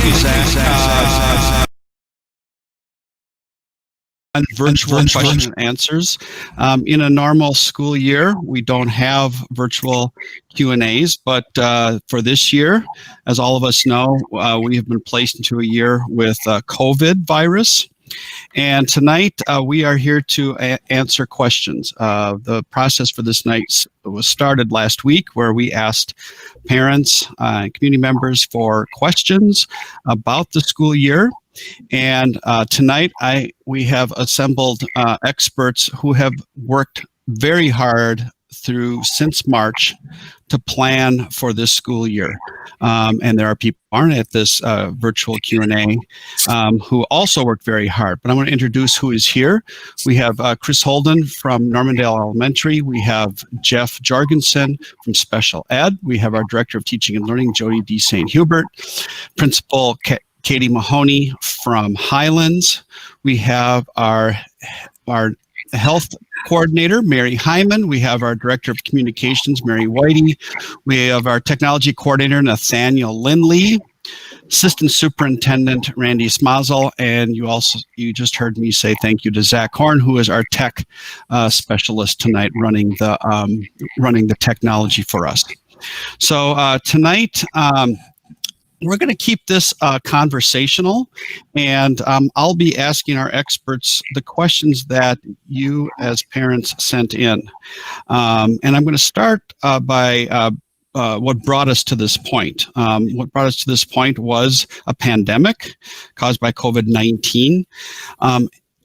Thank you, Zach. On virtual question and answers. In a normal school year, we don't have virtual Q&As, but for this year, as all of us know, we have been placed into a year with COVID virus. And tonight, we are here to answer questions. The process for this night was started last week, where we asked parents and community members for questions about the school year. And tonight, we have assembled experts who have worked very hard since March to plan for this school year. And there are people who aren't at this virtual Q&A who also worked very hard. But I want to introduce who is here. We have Chris Holden from Normandale Elementary. We have Jeff Jorgensen from Special Ed. We have our Director of Teaching and Learning, Jody D. St. Hubert. Principal Katie Mahoney from Highlands. We have our health coordinator, Mary Hyman. We have our Director of Communications, Mary Whitey. We have our technology coordinator, Nathaniel Lindley. Assistant Superintendent, Randy Smazel. And you just heard me say thank you to Zach Horn, who is our tech specialist tonight, running the technology for us. So tonight, we're going to keep this conversational, and I'll be asking our experts the questions that you as parents sent in. And I'm going to start by what brought us to this point. What brought us to this point was a pandemic caused by COVID-19.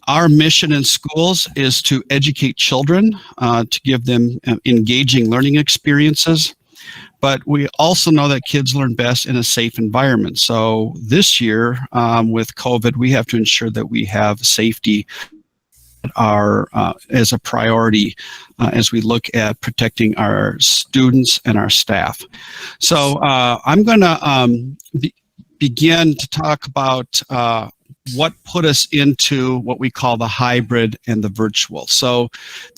Our mission in schools is to educate children, to give them engaging learning experiences. But we also know that kids learn best in a safe environment. So this year, with COVID, we have to ensure that we have safety as a priority as we look at protecting our students and our staff. So I'm going to begin to talk about what put us into what we call the hybrid and the virtual. So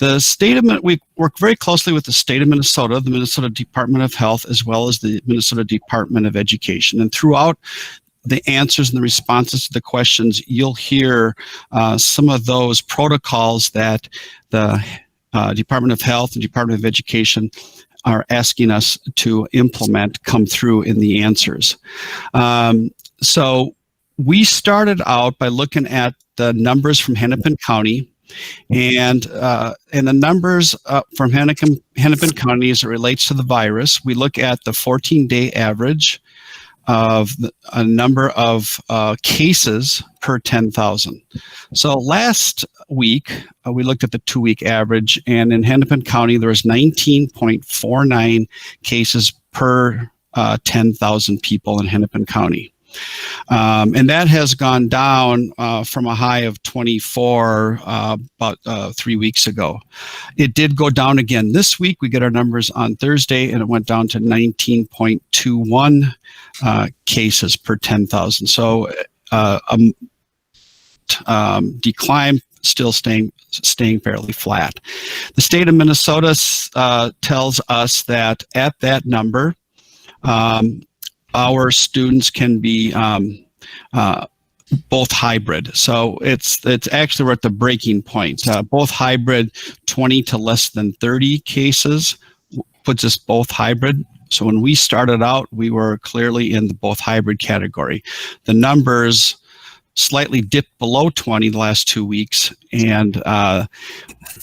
we work very closely with the state of Minnesota, the Minnesota Department of Health, as well as the Minnesota Department of Education. And throughout the answers and the responses to the questions, you'll hear some of those protocols that the Department of Health and Department of Education are asking us to implement come through in the answers. So we started out by looking at the numbers from Hennepin County, and the numbers from Hennepin County as it relates to the virus. We look at the 14-day average of a number of cases per 10,000. So last week, we looked at the 2-week average, and in Hennepin County, there was 19.49 cases per 10,000 people in Hennepin County. And that has gone down from a high of 24 about 3 weeks ago. It did go down again this week. We get our numbers on Thursday, and it went down to 19.21 cases per 10,000. So decline, still staying fairly flat. The state of Minnesota tells us that at that number, our students can be both hybrid. So it's actually we're at the breaking point. Both hybrid, 20 to less than 30 cases puts us both hybrid. So when we started out, we were clearly in the both hybrid category. The numbers slightly dipped below 20 the last 2 weeks, and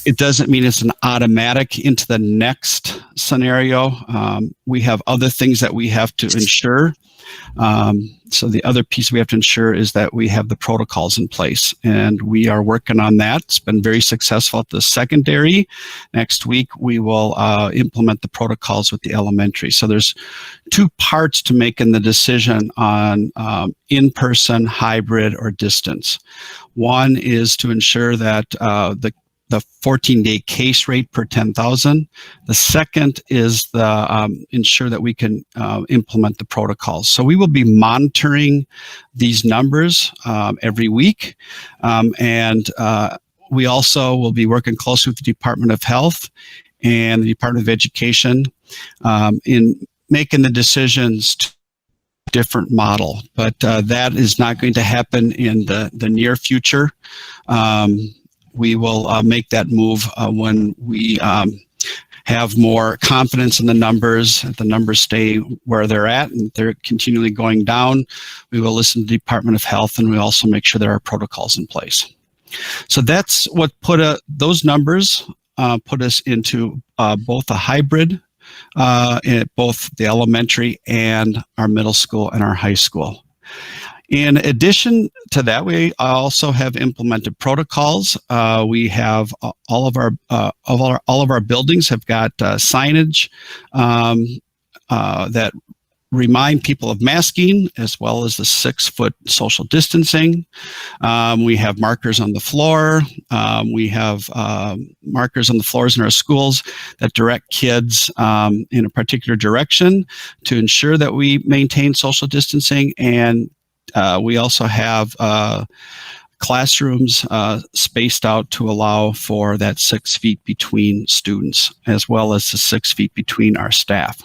it doesn't mean it's an automatic into the next scenario. We have other things that we have to ensure. So the other piece we have to ensure is that we have the protocols in place, and we are working on that. It's been very successful at the secondary. Next week, we will implement the protocols with the elementary. So there's 2 parts to making the decision on in-person, hybrid, or distance. One is to ensure that the 14-day case rate per 10,000. The second is ensure that we can implement the protocols. So we will be monitoring these numbers every week. And we also will be working closely with the Department of Health and the Department of Education in making the decisions different model, but that is not going to happen in the near future. We will make that move when we have more confidence in the numbers. If the numbers stay where they're at and they're continually going down, we will listen to the Department of Health, and we also make sure there are protocols in place. So that's what those numbers put us into both a hybrid in both the elementary and our middle school and our high school. In addition to that, we also have implemented protocols. We have all of our buildings have got signage that remind people of masking, as well as the 6-foot social distancing. We have markers on the floor. We have markers on the floors in our schools that direct kids in a particular direction to ensure that we maintain social distancing. And we also have classrooms spaced out to allow for that 6 feet between students, as well as the 6 feet between our staff.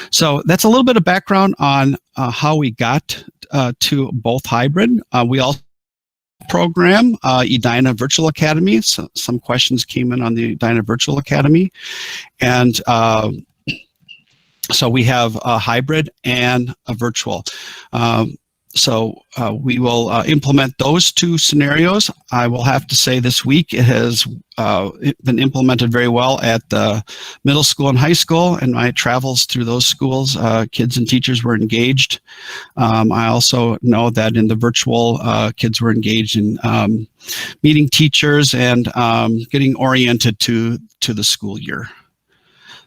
So that's a little bit of background on how we got to both hybrid. We also program Edina Virtual Academy. So some questions came in on the Edina Virtual Academy. And so we have a hybrid and a virtual. So we will implement those two scenarios. I will have to say this week it has been implemented very well at the middle school and high school. And my travels through those schools, kids and teachers were engaged. I also know that in the virtual, kids were engaged in meeting teachers and getting oriented to the school year.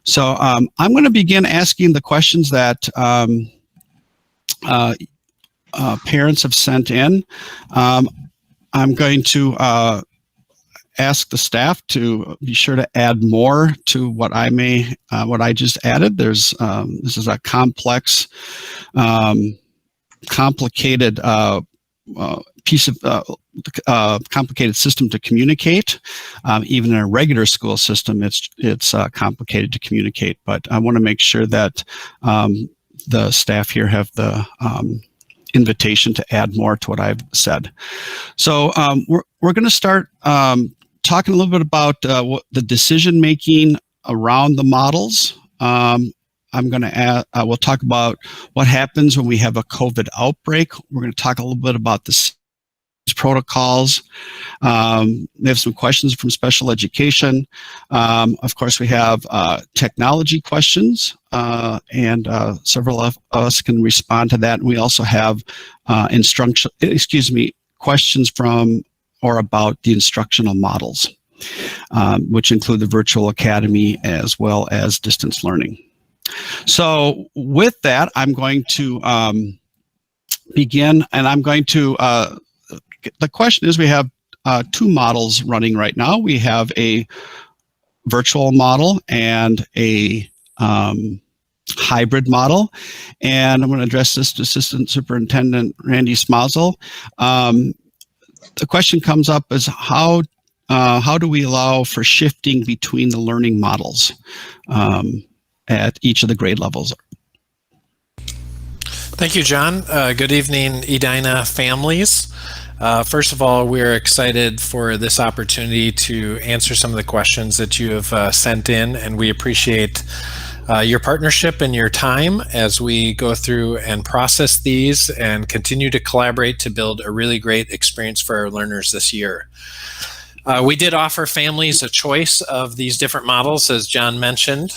So I'm going to begin asking the questions that parents have sent in. I'm going to ask the staff to be sure to add more to what I just added. This is a complex, complicated piece of complicated system to communicate. Even in a regular school system, it's complicated to communicate. But I want to make sure that the staff here have the invitation to add more to what I've said. So we're going to start talking a little bit about the decision making around the models. We'll talk about what happens when we have a COVID outbreak. We're going to talk a little bit about the protocols. We have some questions from special education. Of course, we have technology questions, and several of us can respond to that. And we also have questions from or about the instructional models, which include the virtual academy as well as distance learning. So with that, I'm going to begin, and I'm going to the question is, we have two models running right now. We have a virtual model and a hybrid model. And I'm going to address this to Assistant Superintendent Randy Smazel. The question comes up is how do we allow for shifting between the learning models at each of the grade levels? Thank you, John. Good evening, Edina families. First of all, we're excited for this opportunity to answer some of the questions that you have sent in, and we appreciate your partnership and your time as we go through and process these and continue to collaborate to build a really great experience for our learners this year. We did offer families a choice of these different models, as John mentioned,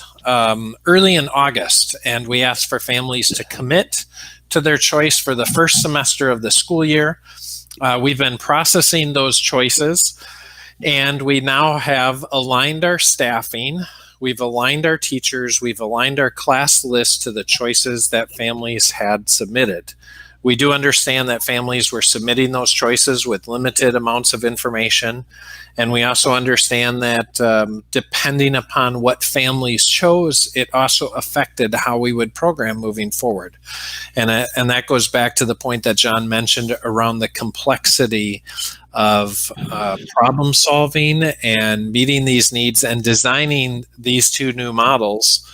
early in August, and we asked for families to commit to their choice for the first semester of the school year. We've been processing those choices, and we now have aligned our staffing. We've aligned our teachers. We've aligned our class list to the choices that families had submitted. We do understand that families were submitting those choices with limited amounts of information. And we also understand that depending upon what families chose, it also affected how we would program moving forward. And that goes back to the point that John mentioned around the complexity of problem solving and meeting these needs and designing these two new models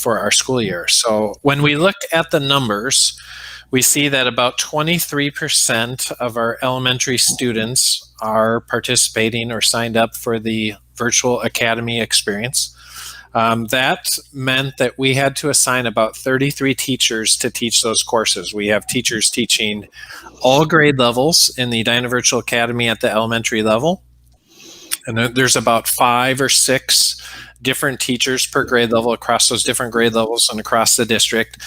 for our school year. So when we look at the numbers, we see that about 23% of our elementary students are participating or signed up for the virtual academy experience. That meant that we had to assign about 33 teachers to teach those courses. We have teachers teaching all grade levels in the Edina Virtual Academy at the elementary level. And there's about 5 or 6 different teachers per grade level across those different grade levels and across the district.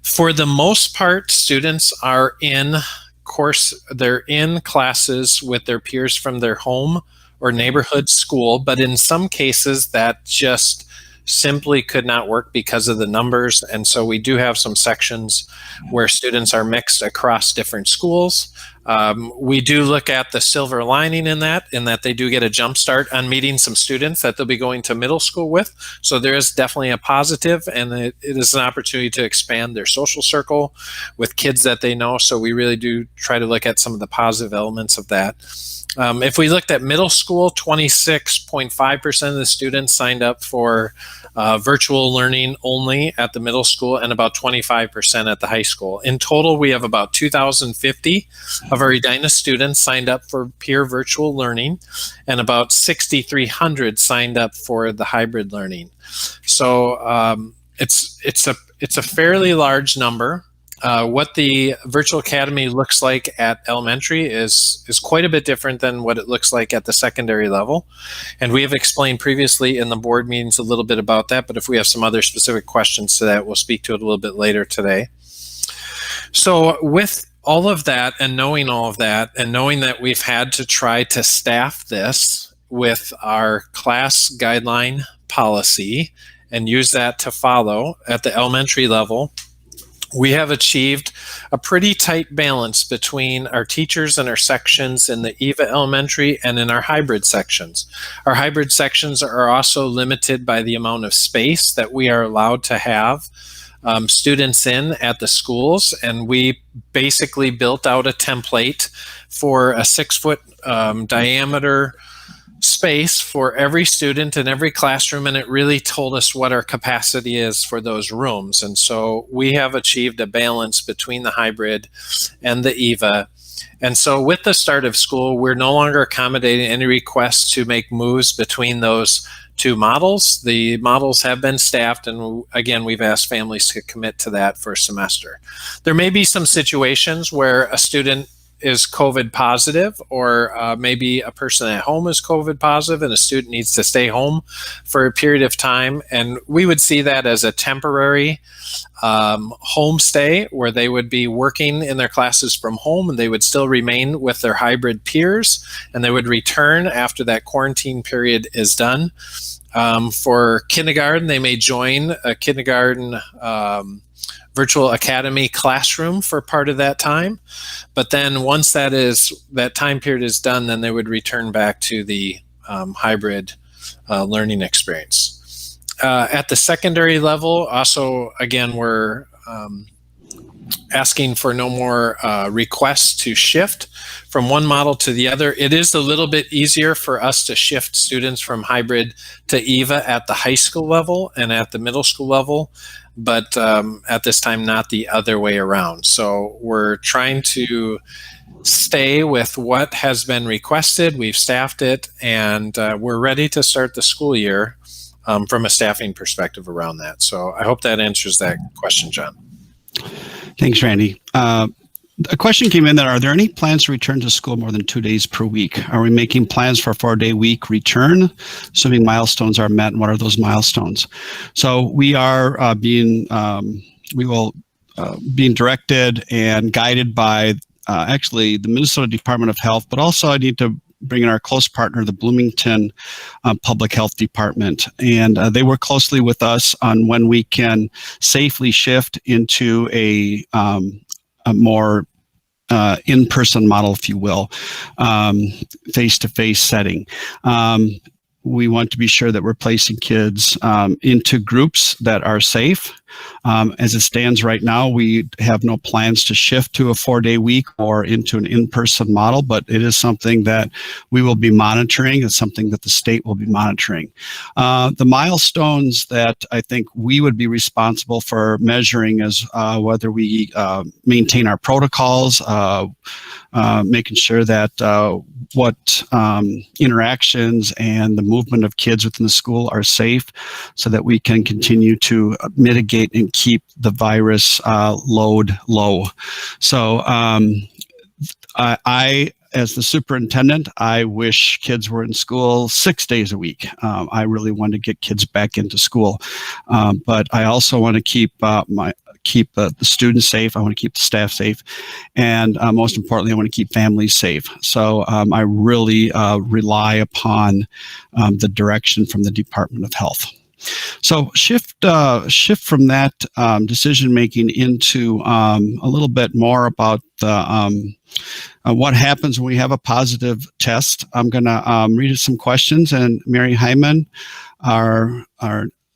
For the most part, students are they're in classes with their peers from their home or neighborhood school, but in some cases that just simply could not work because of the numbers. And so we do have some sections where students are mixed across different schools. We do look at the silver lining in that they do get a jump start on meeting some students that they'll be going to middle school with. So there is definitely a positive, and it is an opportunity to expand their social circle with kids that they know. So we really do try to look at some of the positive elements of that. If we looked at middle school, 26.5% of the students signed up for virtual learning only at the middle school, and about 25% at the high school. In total, we have about 2,050 of our Edina students signed up for peer virtual learning, and about 6,300 signed up for the hybrid learning. So it's a fairly large number. What the Virtual Academy looks like at elementary is quite a bit different than what it looks like at the secondary level. And we have explained previously in the board meetings a little bit about that, but if we have some other specific questions to that, we'll speak to it a little bit later today. So with all of that and knowing all of that, and knowing that we've had to try to staff this with our class guideline policy and use that to follow at the elementary level, we have achieved a pretty tight balance between our teachers and our sections in the EVA elementary and in our hybrid sections. Our hybrid sections are also limited by the amount of space that we are allowed to have students in at the schools, and we basically built out a template for a 6-foot diameter space for every student in every classroom, and it really told us what our capacity is for those rooms. And so we have achieved a balance between the hybrid and the EVA. And so with the start of school, we're no longer accommodating any requests to make moves between those two models. The models have been staffed, and again, we've asked families to commit to that for a semester. There may be some situations where a student is COVID positive, or maybe a person at home is COVID positive and a student needs to stay home for a period of time. And we would see that as a temporary home stay, where they would be working in their classes from home and they would still remain with their hybrid peers, and they would return after that quarantine period is done. For kindergarten, they may join a kindergarten virtual academy classroom for part of that time. But then once that time period is done, then they would return back to the hybrid learning experience. At the secondary level, also, again, we're asking for no more requests to shift from one model to the other. It is a little bit easier for us to shift students from hybrid to EVA at the high school level and at the middle school level, but at this time, not the other way around. So we're trying to stay with what has been requested. We've staffed it, and we're ready to start the school year from a staffing perspective around that. So I hope that answers that question, John. Thanks, Randy. A question came in that, are there any plans to return to school more than 2 days per week? Are we making plans for a 4-day week return, assuming milestones are met, and what are those milestones? So we are being directed and guided by actually the Minnesota Department of Health, but also I need to bring in our close partner, the Bloomington Public Health Department. And they work closely with us on when we can safely shift into a more in-person model, if you will, face-to-face setting. We want to be sure that we're placing kids into groups that are safe, As it stands right now, we have no plans to shift to a 4-day week or into an in-person model, but it is something that we will be monitoring. It's something that the state will be monitoring. The milestones that I think we would be responsible for measuring is whether we maintain our protocols, making sure that what interactions and the movement of kids within the school are safe so that we can continue to mitigate and keep the virus load low. So I, as the superintendent, I wish kids were in school 6 days a week. I really want to get kids back into school, but I also want to keep the students safe. I want to keep the staff safe, and most importantly, I want to keep families safe. So I really rely upon the direction from the Department of Health. So shift from that decision making into a little bit more about the what happens when we have a positive test. I'm going to read some questions, and Mary Hyman, our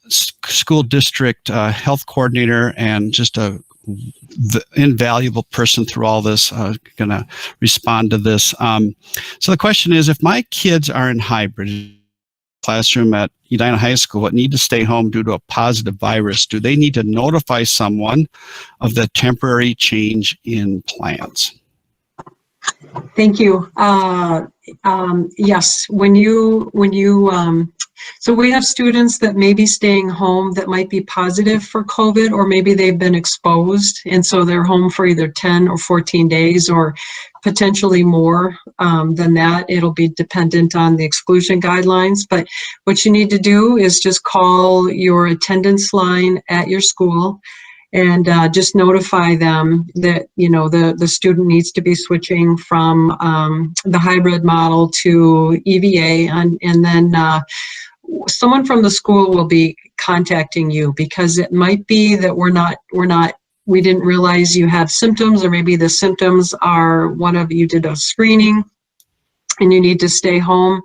school district health coordinator and just the invaluable person through all this, going to respond to this. So the question is, if my kids are in hybrid classroom at Edina High School but need to stay home due to a positive virus, do they need to notify someone of the temporary change in plans? Thank you. Yes, so we have students that may be staying home that might be positive for COVID, or maybe they've been exposed, and so they're home for either 10 or 14 days or potentially more than that. It'll be dependent on the exclusion guidelines, but what you need to do is just call your attendance line at your school and just notify them that, you know, the student needs to be switching from the hybrid model to EVA, and then someone from the school will be contacting you, because it might be that we didn't realize you have symptoms, or maybe the symptoms are you did a screening and you need to stay home.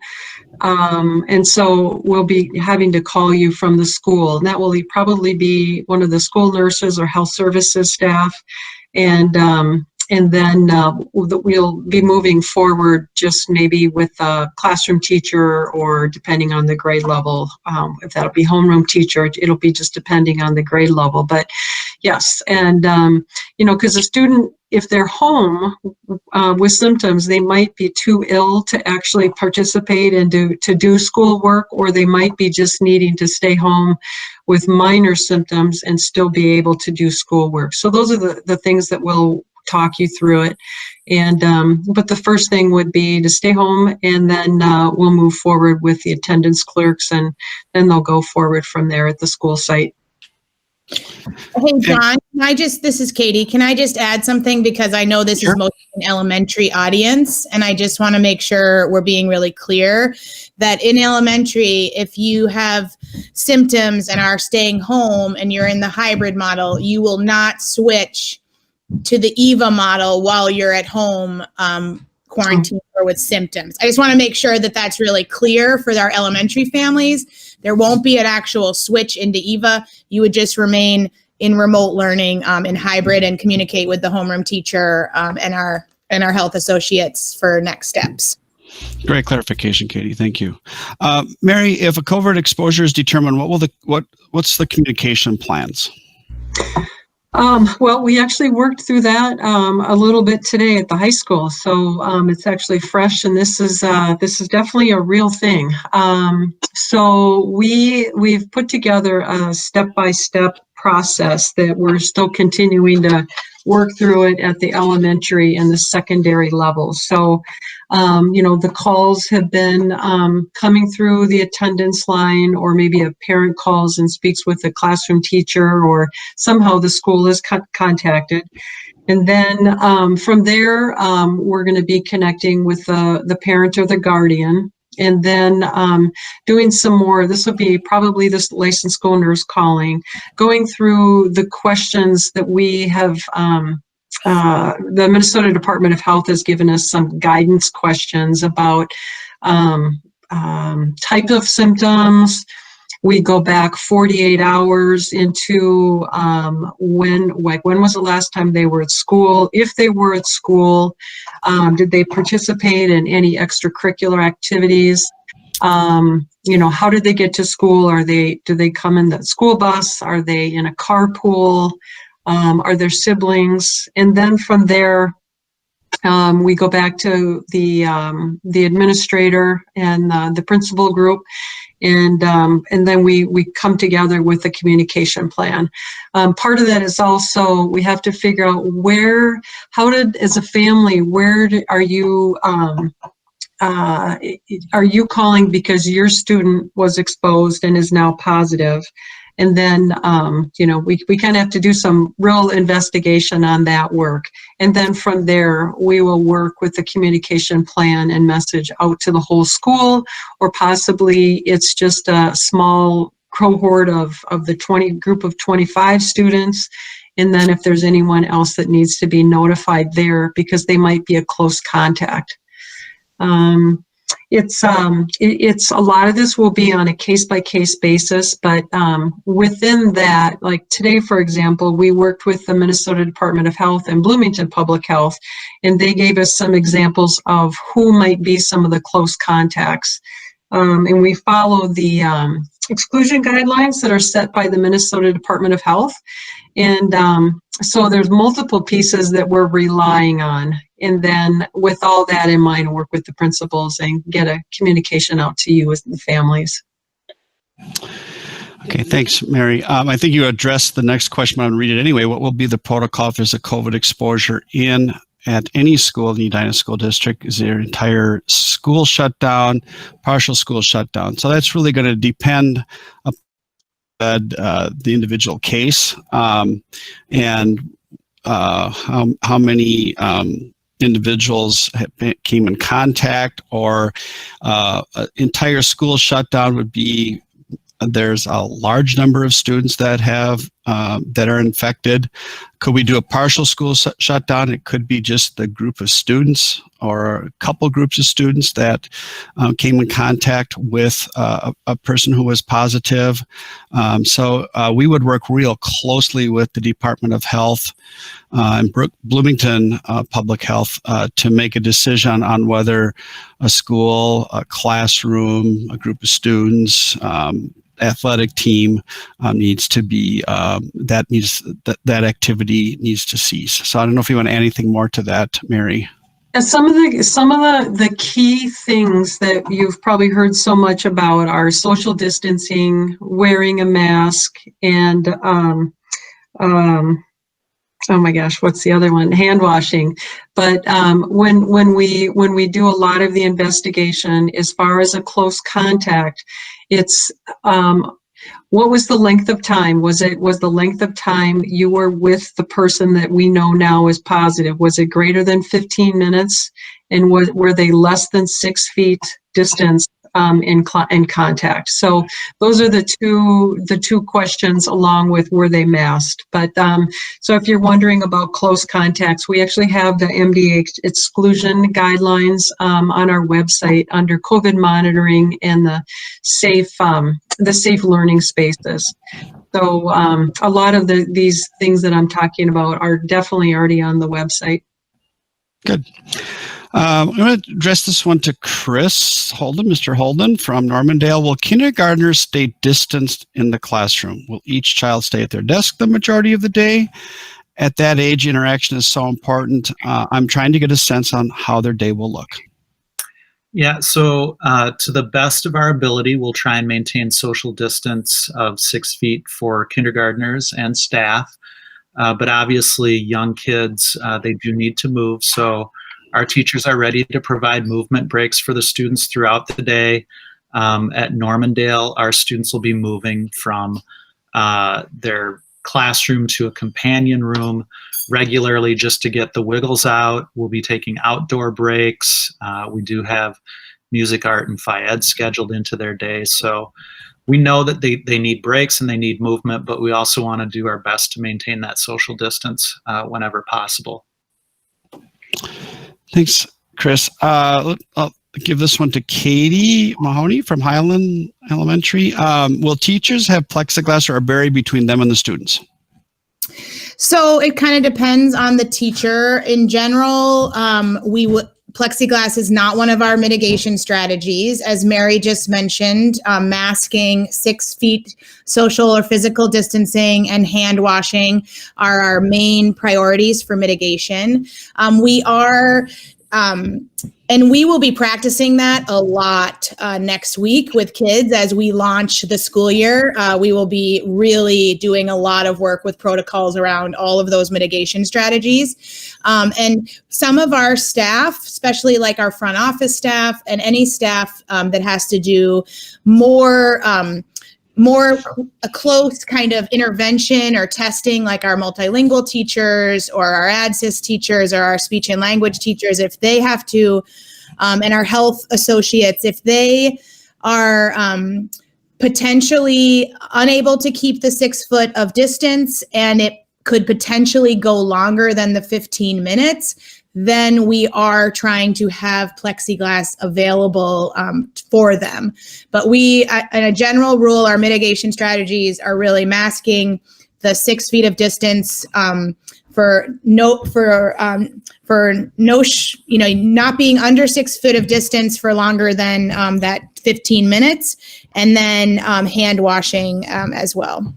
And so we'll be having to call you from the school, and that will probably be one of the school nurses or health services staff. And then we'll be moving forward just maybe with a classroom teacher, or depending on the grade level, if that'll be homeroom teacher, it'll be just depending on the grade level. But yes, and you know, because a student, if they're home with symptoms, they might be too ill to actually participate and to do schoolwork, or they might be just needing to stay home with minor symptoms and still be able to do schoolwork. So those are the things that we'll talk you through it. And but the first thing would be to stay home, and then we'll move forward with the attendance clerks, and then they'll go forward from there at the school site. Hey, John, this is Katie. Can I just add something? Because I know this is mostly an elementary audience, and I just want to make sure we're being really clear that in elementary, if you have symptoms and are staying home and you're in the hybrid model, you will not switch to the EVA model while you're at home quarantined or with symptoms. I just want to make sure that that's really clear for our elementary families. There won't be an actual switch into EVA. You would just remain in remote learning in hybrid and communicate with the homeroom teacher and our health associates for next steps. Great clarification, Katie. Thank you. Mary, if a covert exposure is determined, what's the communication plans? Well, we actually worked through that a little bit today at the high school, so it's actually fresh, and this is definitely a real thing. So we've put together a step-by-step process that we're still continuing to work through it at the elementary and the secondary levels. So you know, the calls have been coming through the attendance line, or maybe a parent calls and speaks with a classroom teacher, or somehow the school is contacted. And then from there, we're going to be connecting with the parent or the guardian, and then doing some more. This will be probably this licensed school nurse calling, going through the questions that we have. The Minnesota Department of Health has given us some guidance questions about type of symptoms, We go back 48 hours into when was the last time they were at school? If they were at school, did they participate in any extracurricular activities? How did they get to school? Do they come in the school bus? Are they in a carpool? Are there siblings? And then from there, we go back to the administrator and the principal group, and then we come together with a communication plan. Part of that is also we have to figure out as a family, are you calling because your student was exposed and is now positive? And then, we kind of have to do some real investigation on that work. And then from there, we will work with the communication plan and message out to the whole school, or possibly it's just a small cohort of the group of 25 students. And then if there's anyone else that needs to be notified there because they might be a close contact. It's a lot of this will be on a case-by-case basis, but within that, like today, for example, we worked with the Minnesota Department of Health and Bloomington Public Health, and they gave us some examples of who might be some of the close contacts. And we follow the exclusion guidelines that are set by the Minnesota Department of Health. And so there's multiple pieces that we're relying on. And then with all that in mind, work with the principals and get a communication out to you as the families. Okay, thanks, Mary. I think you addressed the next question, but I'm going to read it anyway. What will be the protocol if there's a COVID exposure at any school in the Edina School District? Is their entire school shut down, partial school shut down? So that's really going to depend upon the individual case and how many individuals came in contact, or entire school shutdown would be there's a large number of students that are infected. Could we do a partial school shutdown? It could be just the group of students or a couple groups of students that came in contact with a person who was positive. So we would work real closely with the Department of Health and Bloomington Public Health to make a decision on whether a school, a classroom, a group of students, athletic team needs to be that activity needs to cease. So I don't know if you want to add anything more to that, Mary. Some of the key things that you've probably heard so much about are social distancing, wearing a mask, and oh my gosh, what's the other one? Hand washing. But when we do a lot of the investigation, as far as a close contact, it's what was the length of time? Was the length of time you were with the person that we know now is positive? Was it greater than 15 minutes? And were they less than 6 feet distance in contact? So those are the two questions, along with were they masked. But so if you're wondering about close contacts, we actually have the MDA exclusion guidelines on our website under COVID monitoring and the safe learning spaces. So a lot of these things that I'm talking about are definitely already on the website. Good. I'm going to address this one to Chris Holden, Mr. Holden from Normandale. Will kindergartners stay distanced in the classroom? Will each child stay at their desk the majority of the day? At that age, interaction is so important. I'm trying to get a sense on how their day will look. Yeah, so to the best of our ability, we'll try and maintain social distance of 6 feet for kindergartners and staff. But obviously, young kids, they do need to move. So our teachers are ready to provide movement breaks for the students throughout the day. At Normandale, our students will be moving from their classroom to a companion room regularly just to get the wiggles out. We'll be taking outdoor breaks. We do have music, art, and phy-ed scheduled into their day. So we know that they need breaks and they need movement, but we also want to do our best to maintain that social distance whenever possible. Thanks, Chris. give this one to Katie Mahoney from Highland Elementary. Will teachers have plexiglass or a barrier between them and the students? So it kind of depends on the teacher. In general, plexiglass is not one of our mitigation strategies. As Mary just mentioned, masking, 6 feet social or physical distancing, and hand washing are our main priorities for mitigation. And we will be practicing that a lot next week with kids as we launch the school year. We will be really doing a lot of work with protocols around all of those mitigation strategies. And some of our staff, especially like our front office staff and any staff that has to do more a close kind of intervention or testing, like our multilingual teachers or our ADSYS teachers or our speech and language teachers, if they have to, and our health associates, if they are potentially unable to keep the 6 foot of distance and it could potentially go longer than the 15 minutes, then we are trying to have plexiglass available for them. But we, in a general rule, our mitigation strategies are really masking the 6 feet of distance not being under 6 foot of distance for longer than that 15 minutes, and then hand washing as well.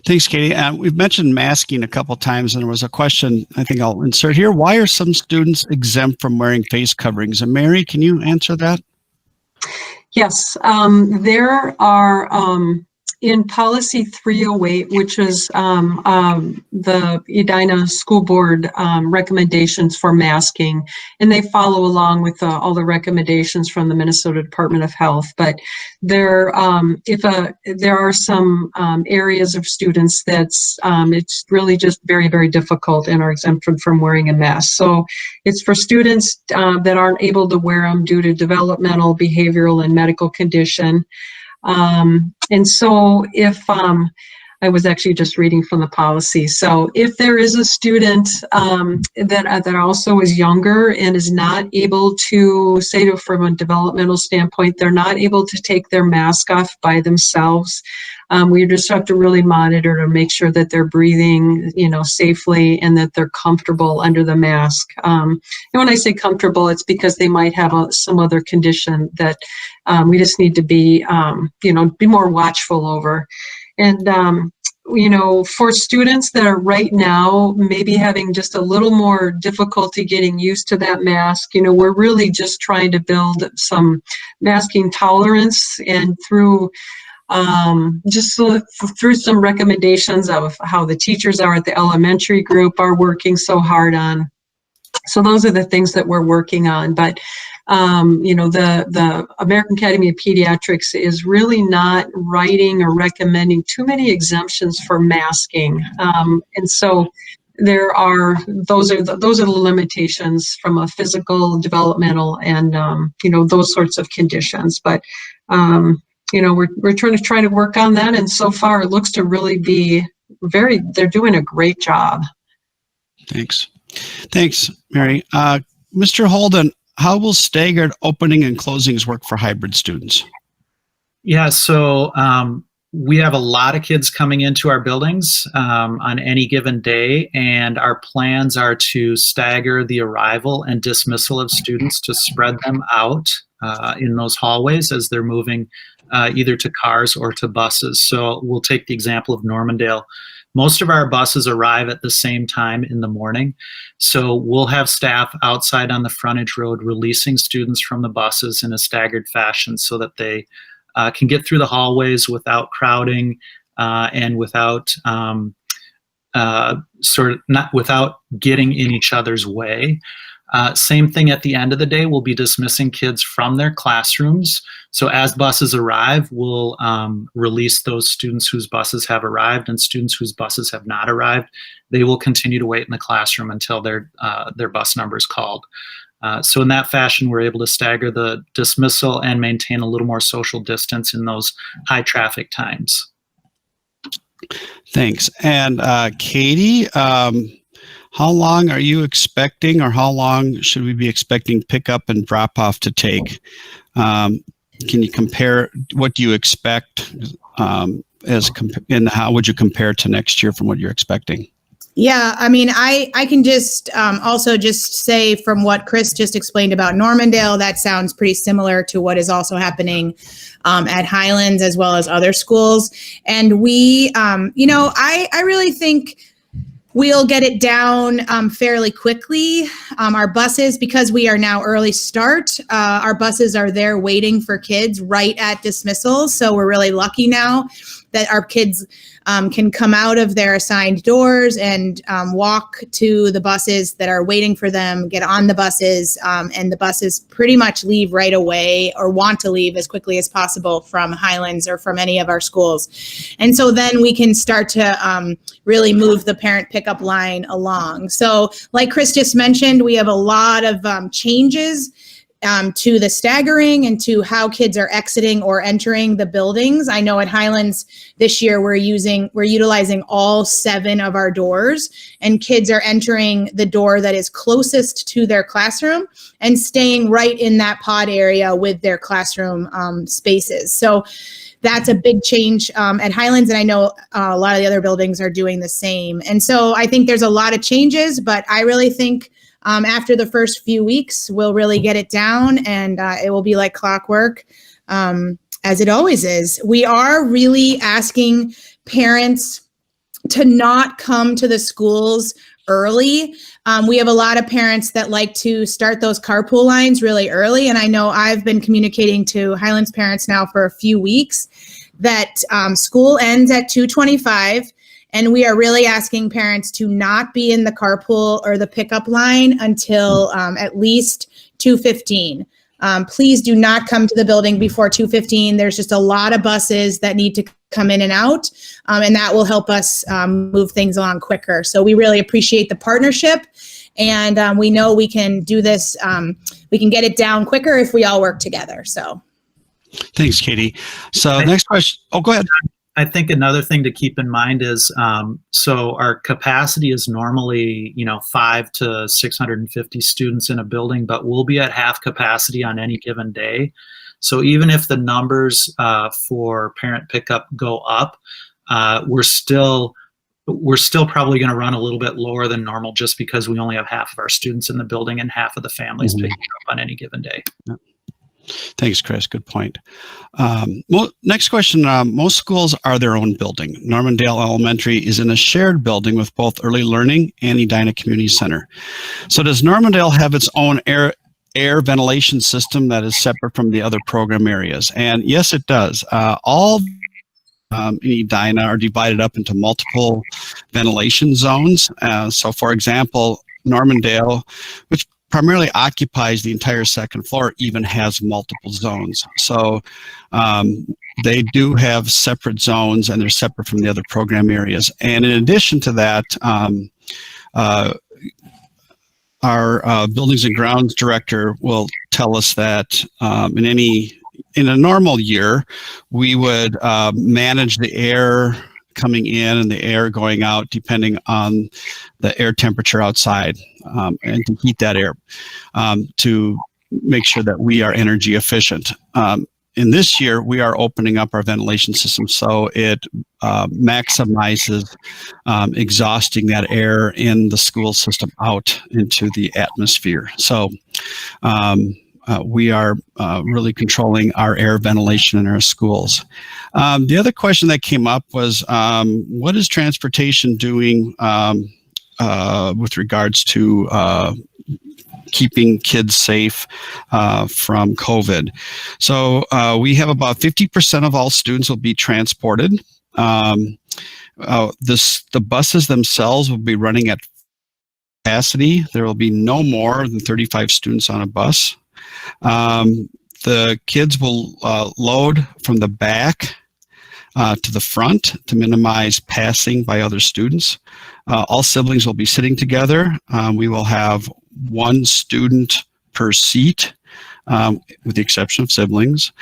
Thanks, Katie. We've mentioned masking a couple times, and there was a question I think I'll insert here. Why are some students exempt from wearing face coverings? And Mary, can you answer that? Yes, there are in policy 308, which is the Edina School Board recommendations for masking, and they follow along with all the recommendations from the Minnesota Department of Health. But there are some areas of students that's it's really just very, very difficult and are exempted from wearing a mask. So it's for students that aren't able to wear them due to developmental, behavioral, and medical condition. And so if I was actually just reading from the policy. So if there is a student that also is younger and is not able to, say from a developmental standpoint, they're not able to take their mask off by themselves, we just have to really monitor to make sure that they're breathing, safely and that they're comfortable under the mask. And when I say comfortable, it's because they might have some other condition that we just need to be more watchful over. And, for students that are right now maybe having just a little more difficulty getting used to that mask, we're really just trying to build some masking tolerance, and through some recommendations of how the teachers are at the elementary group are working so hard on. So those are the things that we're working on. But the American Academy of Pediatrics is really not writing or recommending too many exemptions for masking. And so those are the limitations from a physical, developmental, and those sorts of conditions. But we're trying to work on that, and so far it looks to really be they're doing a great job. Thanks, Mary. Mr. Holden, how will staggered opening and closings work for hybrid students? Yeah, so we have a lot of kids coming into our buildings on any given day, and our plans are to stagger the arrival and dismissal of students to spread them out in those hallways as they're moving either to cars or to buses. So we'll take the example of Normandale. Most of our buses arrive at the same time in the morning. So we'll have staff outside on the frontage road releasing students from the buses in a staggered fashion so that they can get through the hallways without crowding and without without getting in each other's way. Same thing at the end of the day, we'll be dismissing kids from their classrooms. So as buses arrive, we'll release those students whose buses have arrived, and students whose buses have not arrived, they will continue to wait in the classroom until their bus number is called. So in that fashion, we're able to stagger the dismissal and maintain a little more social distance in those high traffic times. Thanks. And Katie, how long are you expecting, or how long should we be expecting pickup and drop off to take? Can you compare, what do you expect, and how would you compare to next year from what you're expecting? Yeah, I mean, I can just also just say from what Chris just explained about Normandale, that sounds pretty similar to what is also happening at Highlands as well as other schools. And we, I really think we'll get it down fairly quickly. Our buses, because we are now early start, our buses are there waiting for kids right at dismissal. So we're really lucky now that our kids can come out of their assigned doors and walk to the buses that are waiting for them, get on the buses, and the buses pretty much leave right away or want to leave as quickly as possible from Highlands or from any of our schools. And so then we can start to really move the parent pickup line along. So like Chris just mentioned, we have a lot of changes to the staggering and to how kids are exiting or entering the buildings. I know at Highlands this year we're utilizing all 7 of our doors, and kids are entering the door that is closest to their classroom and staying right in that pod area with their classroom spaces. So that's a big change at Highlands, and I know a lot of the other buildings are doing the same. And so I think there's a lot of changes, but I really think after the first few weeks, we'll really get it down, and it will be like clockwork, as it always is. We are really asking parents to not come to the schools early. We have a lot of parents that like to start those carpool lines really early, and I know I've been communicating to Highlands parents now for a few weeks that school ends at 2:25. And we are really asking parents to not be in the carpool or the pickup line until at least 2:15. Please do not come to the building before 2:15. There's just a lot of buses that need to come in and out, and that will help us move things along quicker. So we really appreciate the partnership, and we know we can do this. We can get it down quicker if we all work together. So, thanks, Katie. So next question. Oh, go ahead. I think another thing to keep in mind is, so our capacity is normally, 5 to 650 students in a building, but we'll be at half capacity on any given day. So even if the numbers for parent pickup go up, we're still probably going to run a little bit lower than normal, just because we only have half of our students in the building and half of the families picking up on any given day. Yeah. Thanks, Chris. Good point. Next question. Most schools are their own building. Normandale Elementary is in a shared building with both Early Learning and Edina Community Center. So does Normandale have its own air ventilation system that is separate from the other program areas? And yes, it does. All in Edina are divided up into multiple ventilation zones. So for example, Normandale, which primarily occupies the entire second floor, even has multiple zones. So they do have separate zones, and they're separate from the other program areas. And in addition to that, our buildings and grounds director will tell us that in a normal year, we would manage the air coming in and the air going out depending on the air temperature outside, and to heat that air to make sure that we are energy efficient. In this year, we are opening up our ventilation system so it maximizes exhausting that air in the school system out into the atmosphere. So we are really controlling our air ventilation in our schools. The other question that came up was, what is transportation doing with regards to keeping kids safe from COVID? So we have about 50% of all students will be transported. The buses themselves will be running at capacity. There will be no more than 35 students on a bus. The kids will load from the back to the front to minimize passing by other students. All siblings will be sitting together. We will have one student per seat with the exception of siblings.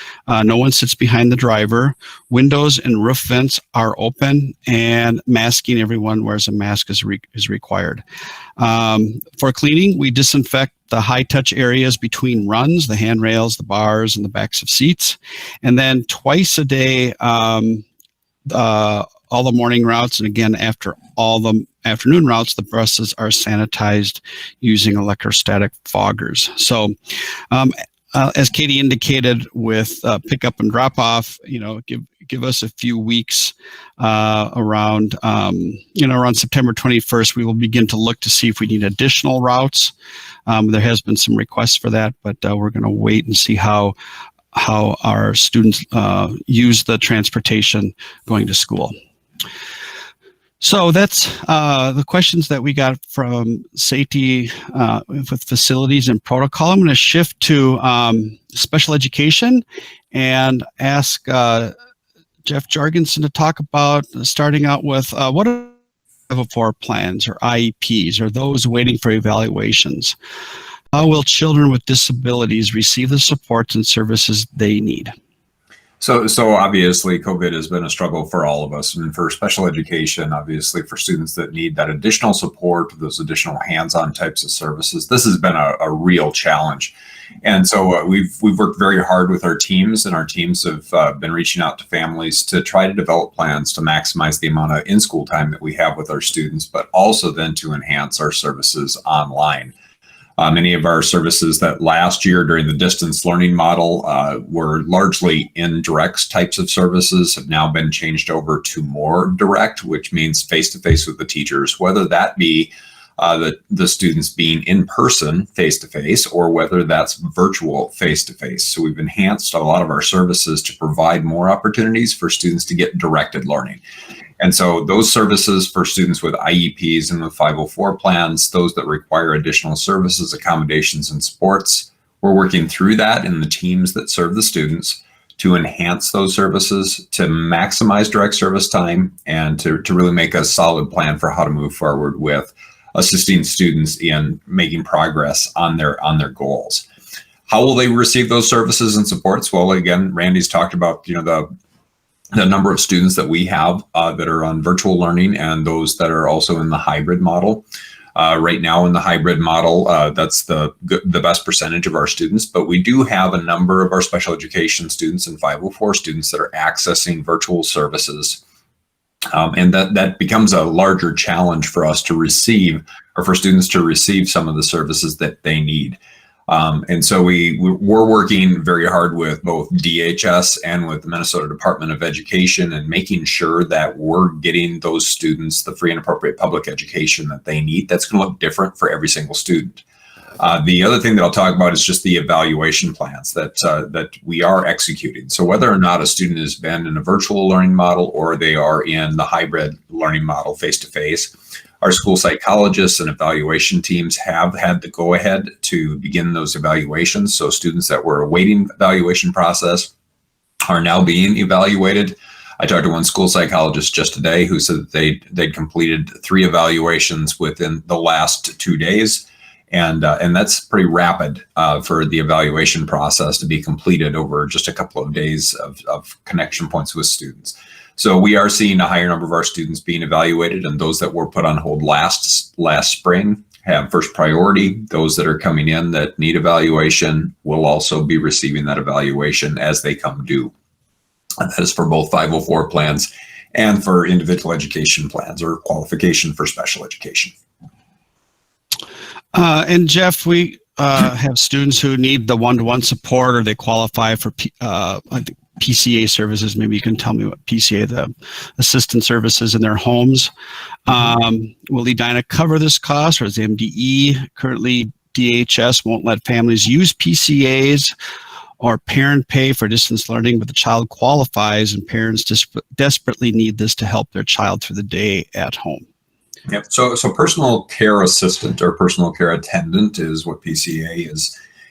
No one sits behind the driver. Windows and roof vents are open, and masking, everyone wears a mask is required. For cleaning, we disinfect the high-touch areas between runs, the handrails, the bars, and the backs of seats. And then twice a day, all the morning routes, and again, after all the afternoon routes, the buses are sanitized using electrostatic foggers. So, as Katie indicated, with pickup and drop off, give us a few weeks around September 21st. We will begin to look to see if we need additional routes. There has been some requests for that, but we're going to wait and see how our students use the transportation going to school. So that's the questions that we got from safety with facilities and protocol. I'm going to shift to special education and ask Jeff Jorgensen to talk about starting out with what are 504 plans or IEPs or those waiting for evaluations. How will children with disabilities receive the supports and services they need? So obviously COVID has been a struggle for all of us, and for special education, obviously for students that need that additional support, those additional hands-on types of services, this has been a real challenge. And so we've worked very hard with our teams, and our teams have been reaching out to families to try to develop plans to maximize the amount of in-school time that we have with our students, but also then to enhance our services online. Many of our services that last year during the distance learning model were largely indirect types of services have now been changed over to more direct, which means face-to-face with the teachers, whether that be the students being in person face-to-face or whether that's virtual face-to-face. So we've enhanced a lot of our services to provide more opportunities for students to get directed learning. And so those services for students with IEPs and with 504 plans, those that require additional services, accommodations, and supports, we're working through that in the teams that serve the students to enhance those services, to maximize direct service time, and to really make a solid plan for how to move forward with assisting students in making progress on their goals. How will they receive those services and supports? Well, again, Randy's talked about the number of students that we have that are on virtual learning and those that are also in the hybrid model. Right now in the hybrid model, that's the best percentage of our students, but we do have a number of our special education students and 504 students that are accessing virtual services. And that becomes a larger challenge for us to receive, or for students to receive some of the services that they need. And so we're working very hard with both DHS and with the Minnesota Department of Education and making sure that we're getting those students the free and appropriate public education that they need. That's going to look different for every single student. The other thing that I'll talk about is just the evaluation plans that we are executing. So whether or not a student has been in a virtual learning model or they are in the hybrid learning model face-to-face, our school psychologists and evaluation teams have had the go-ahead to begin those evaluations. So students that were awaiting evaluation process are now being evaluated. I talked to one school psychologist just today who said that they'd completed 3 evaluations within the last 2 days. And that's pretty rapid for the evaluation process to be completed over just a couple of days of connection points with students. So we are seeing a higher number of our students being evaluated, and those that were put on hold last spring have first priority. Those that are coming in that need evaluation will also be receiving that evaluation as they come due. And that is for both 504 plans and for individual education plans or qualification for special education. And Jeff, we have students who need the one-to-one support or they qualify for PCA services. Maybe you can tell me what PCA, the assistant services in their homes. Will Edina cover this cost, or is MDE? Currently, DHS won't let families use PCAs or parent pay for distance learning, but the child qualifies and parents desperately need this to help their child through the day at home. Yep. So personal care assistant or personal care attendant is what PCA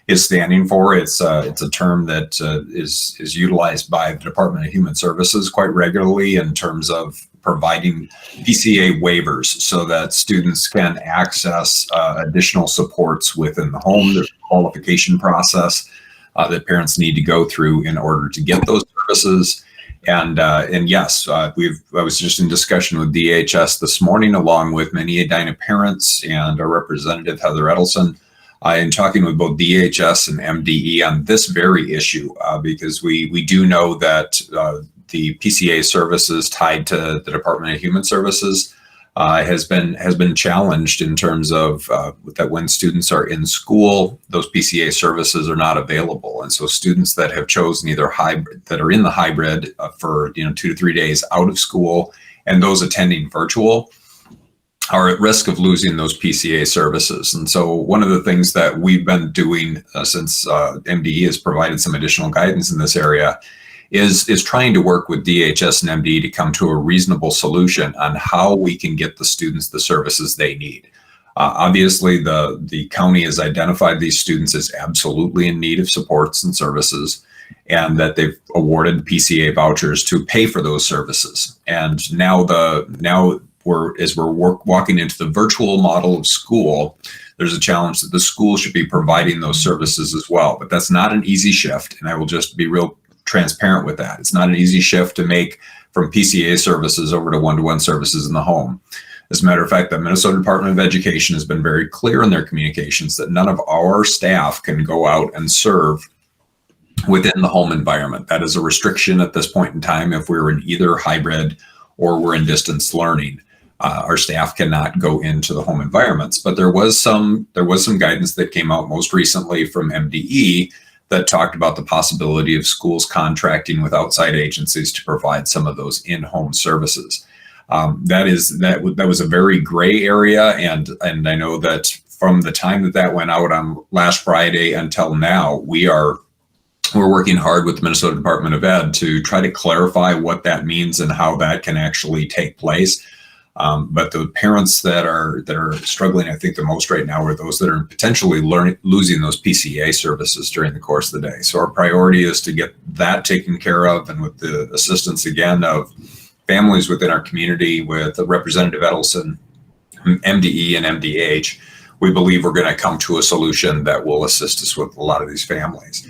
is standing for. It's a term that is utilized by the Department of Human Services quite regularly in terms of providing PCA waivers so that students can access additional supports within the home. There's a qualification process that parents need to go through in order to get those services. And yes, I was just in discussion with DHS this morning, along with many Edina parents and our representative, Heather Edelson, in talking with both DHS and MDE on this very issue, because we do know that the PCA services tied to the Department of Human Services has been challenged in terms of that when students are in school, those PCA services are not available, and so students that have chosen either hybrid, that are in the hybrid for 2 to 3 days out of school, and those attending virtual, are at risk of losing those PCA services. And so one of the things that we've been doing since MDE has provided some additional guidance in this area is trying to work with DHS and MDE to come to a reasonable solution on how we can get the students the services they need. Obviously, the county has identified these students as absolutely in need of supports and services, and that they've awarded PCA vouchers to pay for those services. And now as we're walking into the virtual model of school, there's a challenge that the school should be providing those services as well. But that's not an easy shift, and I will just be real transparent with that. It's not an easy shift to make from PCA services over to one-to-one services in the home. As a matter of fact, the Minnesota Department of Education has been very clear in their communications that none of our staff can go out and serve within the home environment. That is a restriction at this point in time. If we're in either hybrid or we're in distance learning, our staff cannot go into the home environments. But there was some guidance that came out most recently from MDE that talked about the possibility of schools contracting with outside agencies to provide some of those in-home services. That was a very gray area, and I know that from the time that went out on last Friday until now, we're working hard with the Minnesota Department of Ed to try to clarify what that means and how that can actually take place. But the parents that are struggling, I think, the most right now are those that are potentially losing those PCA services during the course of the day. So our priority is to get that taken care of, and with the assistance again of families within our community, with Representative Edelson, MDE, and MDH, we believe we're going to come to a solution that will assist us with a lot of these families.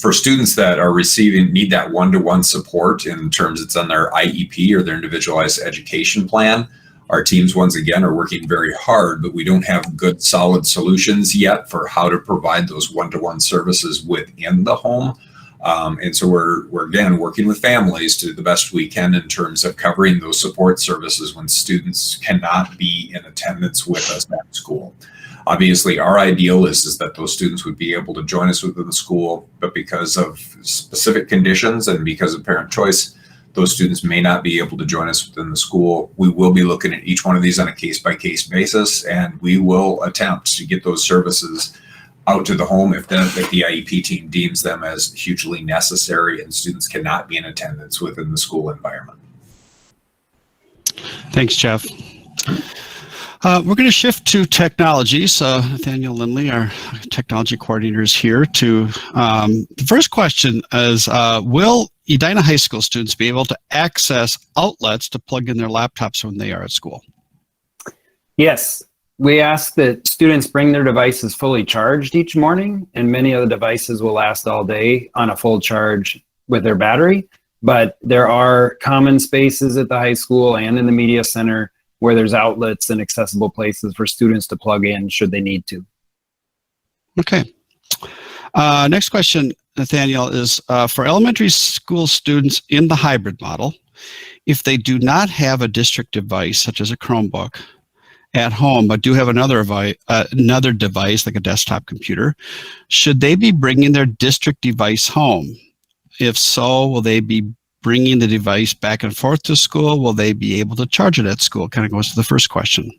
For students that are need that one-to-one support in terms it's on their IEP or their individualized education plan, our teams once again are working very hard, but we don't have good solid solutions yet for how to provide those one-to-one services within the home. And so we're again working with families to the best we can in terms of covering those support services when students cannot be in attendance with us at school. Obviously, our ideal is that those students would be able to join us within the school, but because of specific conditions and because of parent choice, those students may not be able to join us within the school. We will be looking at each one of these on a case-by-case basis, and we will attempt to get those services out to the home if the IEP team deems them as hugely necessary and students cannot be in attendance within the school environment. Thanks, Jeff. We're going to shift to technology. So Nathaniel Lindley, our technology coordinator, is here to, the first question is, will Edina High School students be able to access outlets to plug in their laptops when they are at school? Yes. We ask that students bring their devices fully charged each morning, and many of the devices will last all day on a full charge with their battery. But there are common spaces at the high school and in the media center where there's outlets and accessible places for students to plug in should they need to. Okay. Next question, Nathaniel, is for elementary school students in the hybrid model, if they do not have a district device such as a Chromebook at home, but do have another device like a desktop computer, should they be bringing their district device home? If so, will they be bringing the device back and forth to school? Will they be able to charge it at school? Kind of goes to the first question.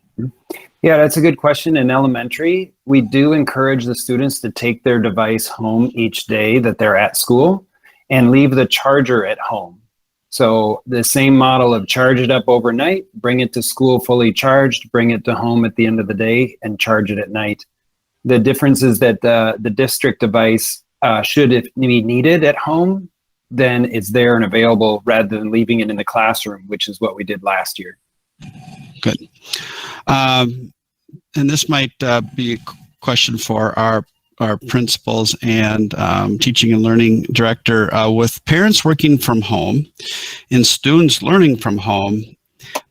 Yeah, that's a good question. In elementary, we do encourage the students to take their device home each day that they're at school and leave the charger at home. So the same model of charge it up overnight, bring it to school fully charged, bring it to home at the end of the day, and charge it at night. The difference is that the district device should, if needed at home, then it's there and available rather than leaving it in the classroom, which is what we did last year. Good. And this might be a question for our our principals and teaching and learning director, with parents working from home and students learning from home,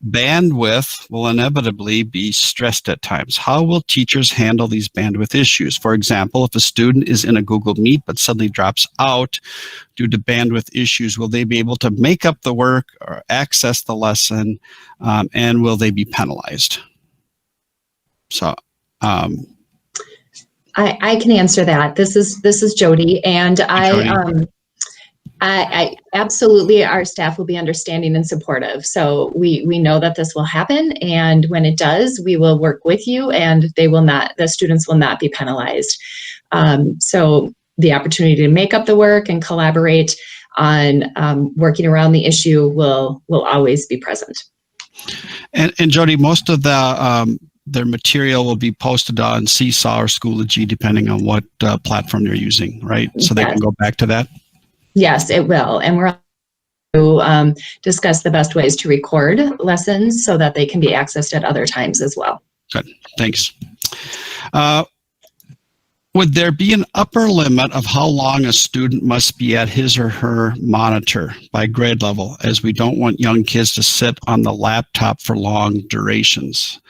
bandwidth will inevitably be stressed at times. How will teachers handle these bandwidth issues? For example, if a student is in a Google Meet but suddenly drops out due to bandwidth issues, will they be able to make up the work or access the lesson, and will they be penalized? So, I can answer that. This is Jody, and I absolutely, our staff will be understanding and supportive. So we know that this will happen, and when it does, we will work with you, and the students will not be penalized. So the opportunity to make up the work and collaborate on working around the issue will always be present. And Jody, most of their material will be posted on Seesaw or Schoology, depending on what platform they're using, right? So they can go back to that? Yes, it will. And we're to discuss the best ways to record lessons so that they can be accessed at other times as well. Good, thanks. Would there be an upper limit of how long a student must be at his or her monitor by grade level, as we don't want young kids to sit on the laptop for long durations?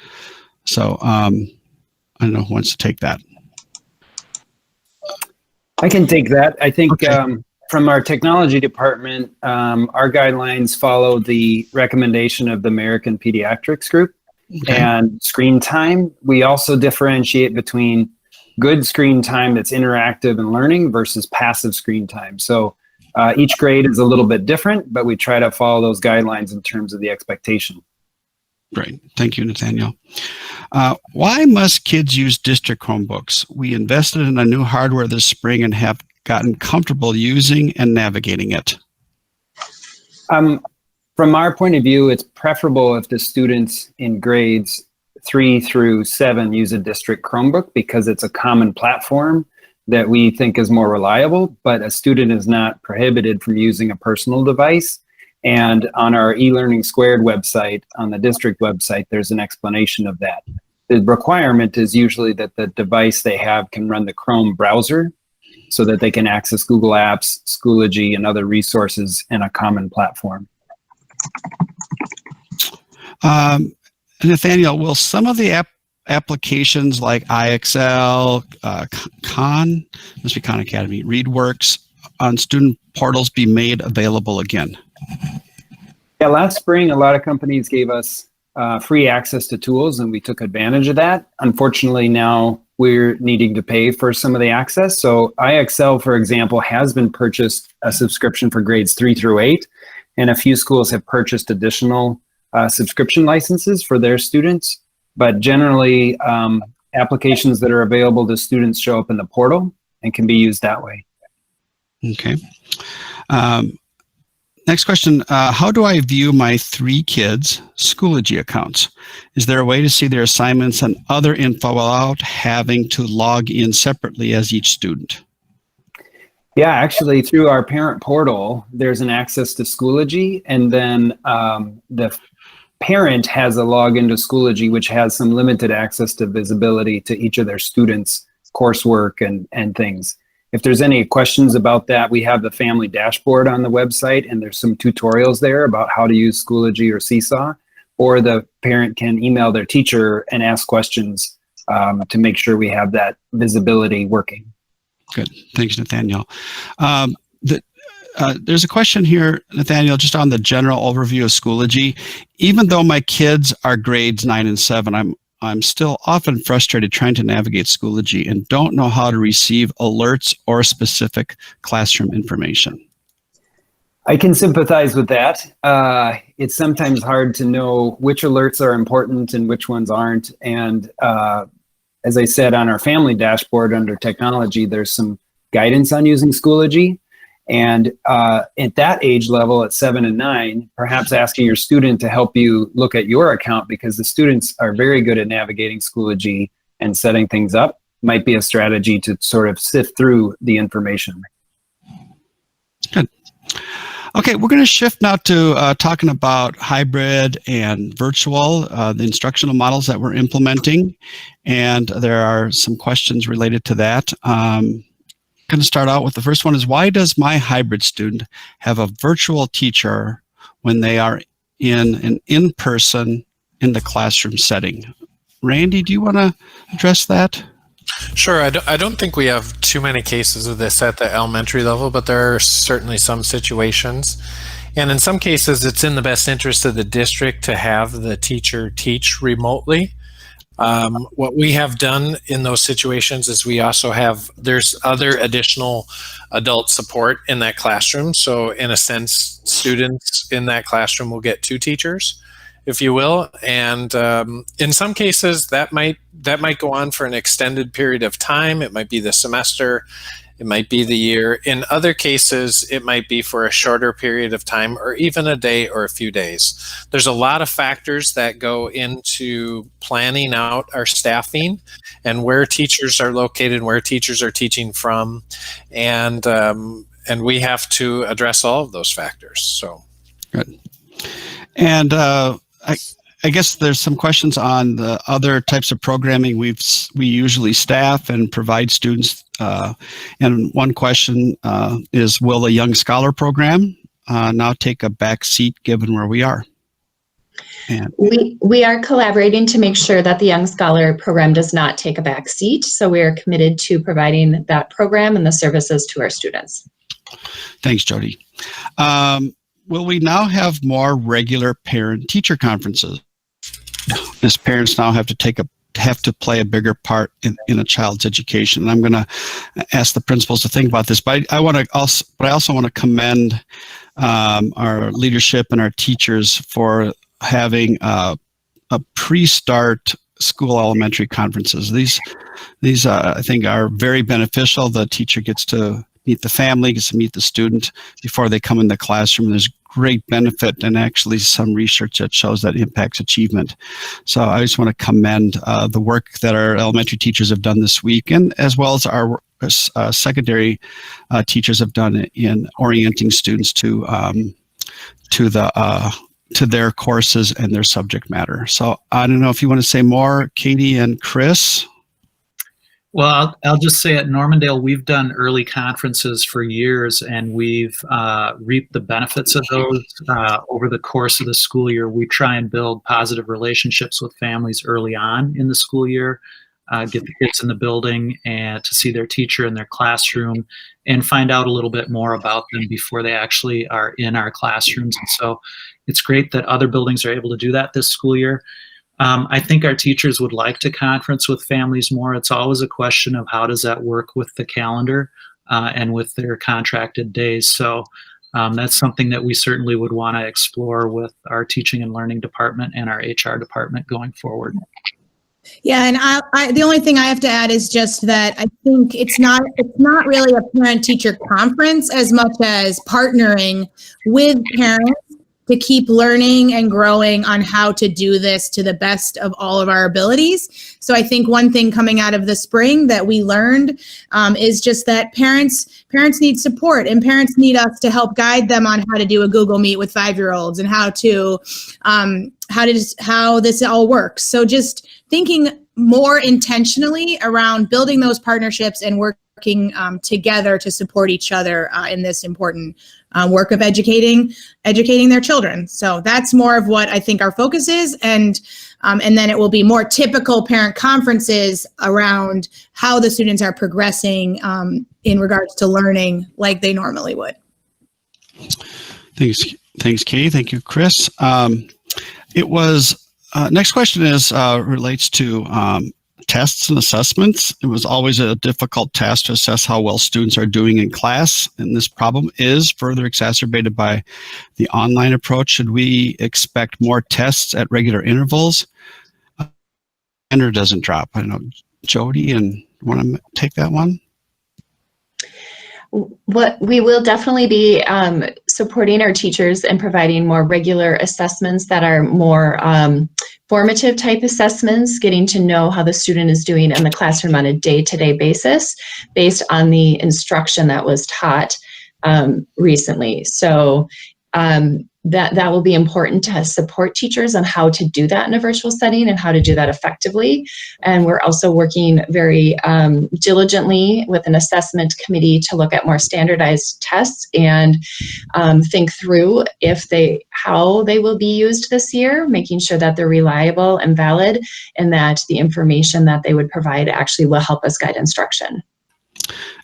So I don't know who wants to take that. I can take that. I think Okay. From our technology department, our guidelines follow the recommendation of the American Pediatrics Group. Okay. And screen time. We also differentiate between good screen time that's interactive and learning versus passive screen time. So each grade is a little bit different, but we try to follow those guidelines in terms of the expectation. Great. Thank you, Nathaniel. Why must kids use district Chromebooks? We invested in a new hardware this spring and have gotten comfortable using and navigating it. From our point of view, it's preferable if the students in grades 3 through 7 use a district Chromebook because it's a common platform that we think is more reliable, but a student is not prohibited from using a personal device. And on our eLearning Squared website, on the district website, there's an explanation of that. The requirement is usually that the device they have can run the Chrome browser so that they can access Google Apps, Schoology, and other resources in a common platform. Nathaniel, will some of the applications like IXL, must be Khan Academy, ReadWorks on student portals be made available again? Yeah, last spring, a lot of companies gave us free access to tools, and we took advantage of that. Unfortunately, now we're needing to pay for some of the access. So IXL, for example, has been purchased a subscription for grades 3 through 8, and a few schools have purchased additional subscription licenses for their students. But generally, applications that are available to students show up in the portal and can be used that way. Okay. Next question, how do I view my 3 kids' Schoology accounts? Is there a way to see their assignments and other info without having to log in separately as each student? Yeah, actually, through our parent portal, there's an access to Schoology, and then the parent has a login to Schoology, which has some limited access to visibility to each of their students' coursework and things. If there's any questions about that, we have the family dashboard on the website, and there's some tutorials there about how to use Schoology or Seesaw, or the parent can email their teacher and ask questions to make sure we have that visibility working. Good. Thanks, Nathaniel. There's a question here, Nathaniel, just on the general overview of Schoology. Even though my kids are grades 9 and 7, I'm still often frustrated trying to navigate Schoology and don't know how to receive alerts or specific classroom information. I can sympathize with that. It's sometimes hard to know which alerts are important and which ones aren't. And as I said, on our family dashboard under technology, there's some guidance on using Schoology. And at that age level, at 7 and 9, perhaps asking your student to help you look at your account, because the students are very good at navigating Schoology and setting things up, might be a strategy to sort of sift through the information. Good. Okay, we're going to shift now to talking about hybrid and virtual, the instructional models that we're implementing. And there are some questions related to that. I'm going to start out with the first one is, why does my hybrid student have a virtual teacher when they are in an in-person in the classroom setting? Randy, do you want to address that? Sure. I don't think we have too many cases of this at the elementary level, but there are certainly some situations. And in some cases, it's in the best interest of the district to have the teacher teach remotely. What we have done in those situations is we also have, there's other additional adult support in that classroom. So in a sense, students in that classroom will get two teachers, if you will. And in some cases, that might go on for an extended period of time. It might be the semester. It might be the year. In other cases, it might be for a shorter period of time or even a day or a few days. There's a lot of factors that go into planning out our staffing and where teachers are located, where teachers are teaching from. And we have to address all of those factors. So good. And I guess there's some questions on the other types of programming we usually staff and provide students. And one question is, will the Young Scholar program now take a back seat given where we are? And we are collaborating to make sure that the Young Scholar program does not take a back seat. So we are committed to providing that program and the services to our students. Thanks, Jody. Will we now have more regular parent-teacher conferences, as parents now have to play a bigger part in a child's education? And I'm going to ask the principals to think about this, but I also want to commend our leadership and our teachers for having a pre-start school elementary conferences. These I think are very beneficial. The teacher gets to meet the family, gets to meet the student before they come in the classroom. There's great benefit and actually some research that shows that impacts achievement. So I just want to commend the work that our elementary teachers have done this week, and as well as our secondary teachers have done in orienting students to their courses and their subject matter. So I don't know if you want to say more, Katie and Chris. Well, I'll just say at Normandale, we've done early conferences for years, and we've reaped the benefits of those over the course of the school year. We try and build positive relationships with families early on in the school year, get the kids in the building and to see their teacher in their classroom and find out a little bit more about them before they actually are in our classrooms. And so it's great that other buildings are able to do that this school year. I think our teachers would like to conference with families more. It's always a question of how does that work with the calendar and with their contracted days. So that's something that we certainly would want to explore with our teaching and learning department and our HR department going forward. Yeah, and I the only thing I have to add is just that I think it's not really a parent-teacher conference as much as partnering with parents to keep learning and growing on how to do this to the best of all of our abilities. So I think one thing coming out of the spring that we learned is just that parents need support, and parents need us to help guide them on how to do a Google Meet with 5-year-olds and how this all works. So just thinking more intentionally around building those partnerships and working together to support each other in this important work of educating their children. So that's more of what I think our focus is, and then it will be more typical parent conferences around how the students are progressing in regards to learning like they normally would. Thanks, Katie. Thank you, Chris. Next question relates to tests and assessments. It was always a difficult task to assess how well students are doing in class, and this problem is further exacerbated by the online approach. Should we expect more tests at regular intervals? Standard doesn't drop. I don't know, Jody, and want to take that one? What we will definitely be supporting our teachers and providing more regular assessments that are more formative type assessments, getting to know how the student is doing in the classroom on a day-to-day basis based on the instruction that was taught. recently. So that will be important to support teachers on how to do that in a virtual setting and how to do that effectively. And we're also working very diligently with an assessment committee to look at more standardized tests and think through how they will be used this year, making sure that they're reliable and valid, and that the information that they would provide actually will help us guide instruction.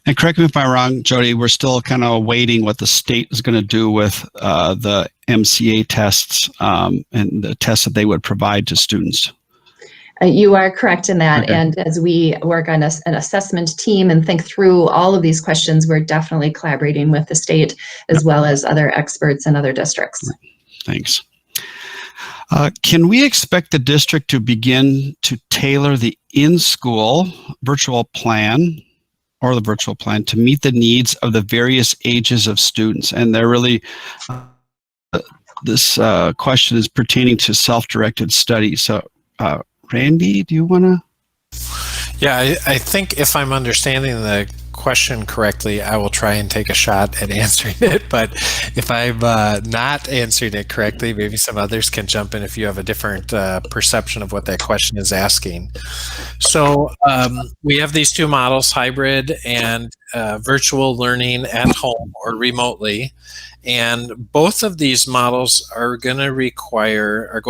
And correct me if I'm wrong, Jody, we're still kind of waiting what the state is going to do with the MCA tests and the tests that they would provide to students. You are correct in that. Okay. And as we work on an assessment team and think through all of these questions, we're definitely collaborating with the state as well as other experts in other districts. Thanks. Can we expect the district to begin to tailor the in-school virtual plan or the virtual plan to meet the needs of the various ages of students? And they're really, this question is pertaining to self-directed studies. So Randy, do you want to? Yeah, I think if I'm understanding the question correctly, I will try and take a shot at answering it. But if I'm not answering it correctly, maybe some others can jump in if you have a different perception of what that question is asking. So we have these two models, hybrid and virtual learning at home or remotely. And both of these models are going to require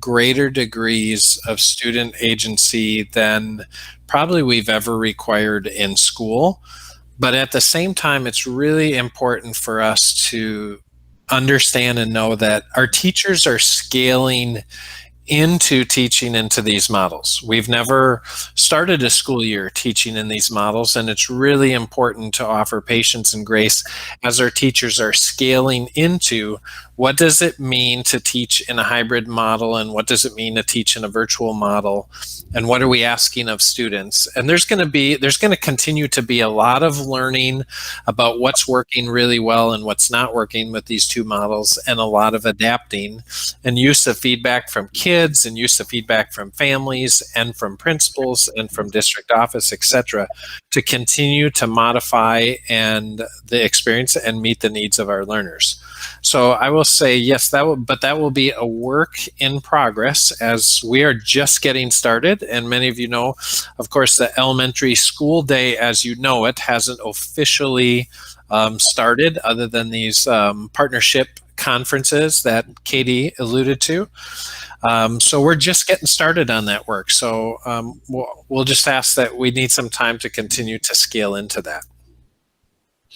greater degrees of student agency than probably we've ever required in school. But at the same time, it's really important for us to understand and know that our teachers are scaling into teaching into these models. We've never started a school year teaching in these models, and it's really important to offer patience and grace as our teachers are scaling into what does it mean to teach in a hybrid model, and what does it mean to teach in a virtual model, and what are we asking of students. And there's going to continue to be a lot of learning about what's working really well and what's not working with these two models, and a lot of adapting and use of feedback from kids and use of feedback from families and from principals and from district office, etc., to continue to modify the experience and meet the needs of our learners. So I will say yes, that will be a work in progress as we are just getting started. And many of you know, of course, the elementary school day as you know it hasn't officially started, other than these partnership conferences that Katie alluded to. So we're just getting started on that work. So we'll just ask that we need some time to continue to scale into that.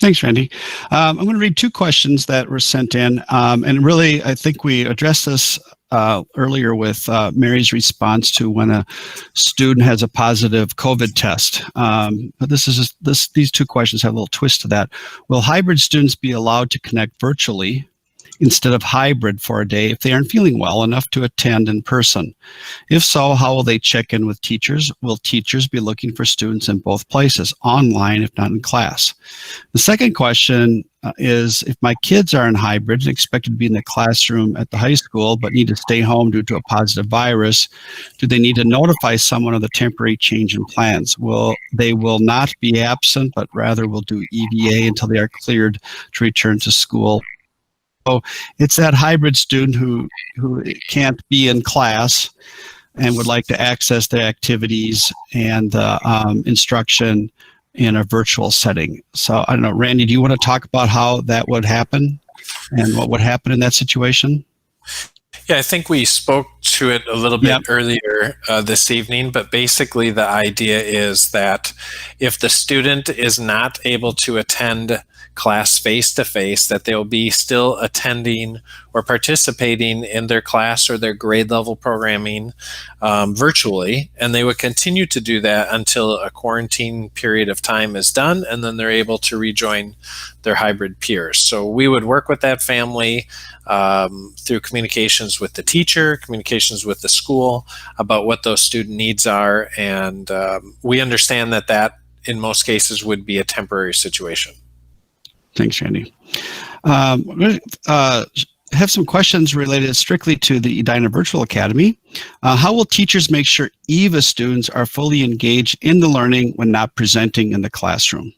Thanks, Randy. I'm going to read two questions that were sent in. And really, I think we addressed this earlier with Mary's response to when a student has a positive COVID test. But these two questions have a little twist to that. Will hybrid students be allowed to connect virtually instead of hybrid for a day if they aren't feeling well enough to attend in person? If so, how will they check in with teachers? Will teachers be looking for students in both places, online if not in class? The second question is, if my kids are in hybrid and expected to be in the classroom at the high school but need to stay home due to a positive virus, do they need to notify someone of the temporary change in plans? They will not be absent, but rather will do EVA until they are cleared to return to school. So it's that hybrid student who can't be in class and would like to access the activities and the instruction in a virtual setting. So I don't know, Randy, do you want to talk about how that would happen and what would happen in that situation? Yeah, I think we spoke to it a little bit earlier this evening, but basically the idea is that if the student is not able to attend class face-to-face, that they'll be still attending or participating in their class or their grade level programming virtually, and they would continue to do that until a quarantine period of time is done, and then they're able to rejoin their hybrid peers. So we would work with that family through communications with the teacher, communications with the school about what those student needs are, and we understand that in most cases would be a temporary situation. Thanks, Randy. We're going to have some questions related strictly to the Edina Virtual Academy. How will teachers make sure EVA students are fully engaged in the learning when not presenting in the classroom?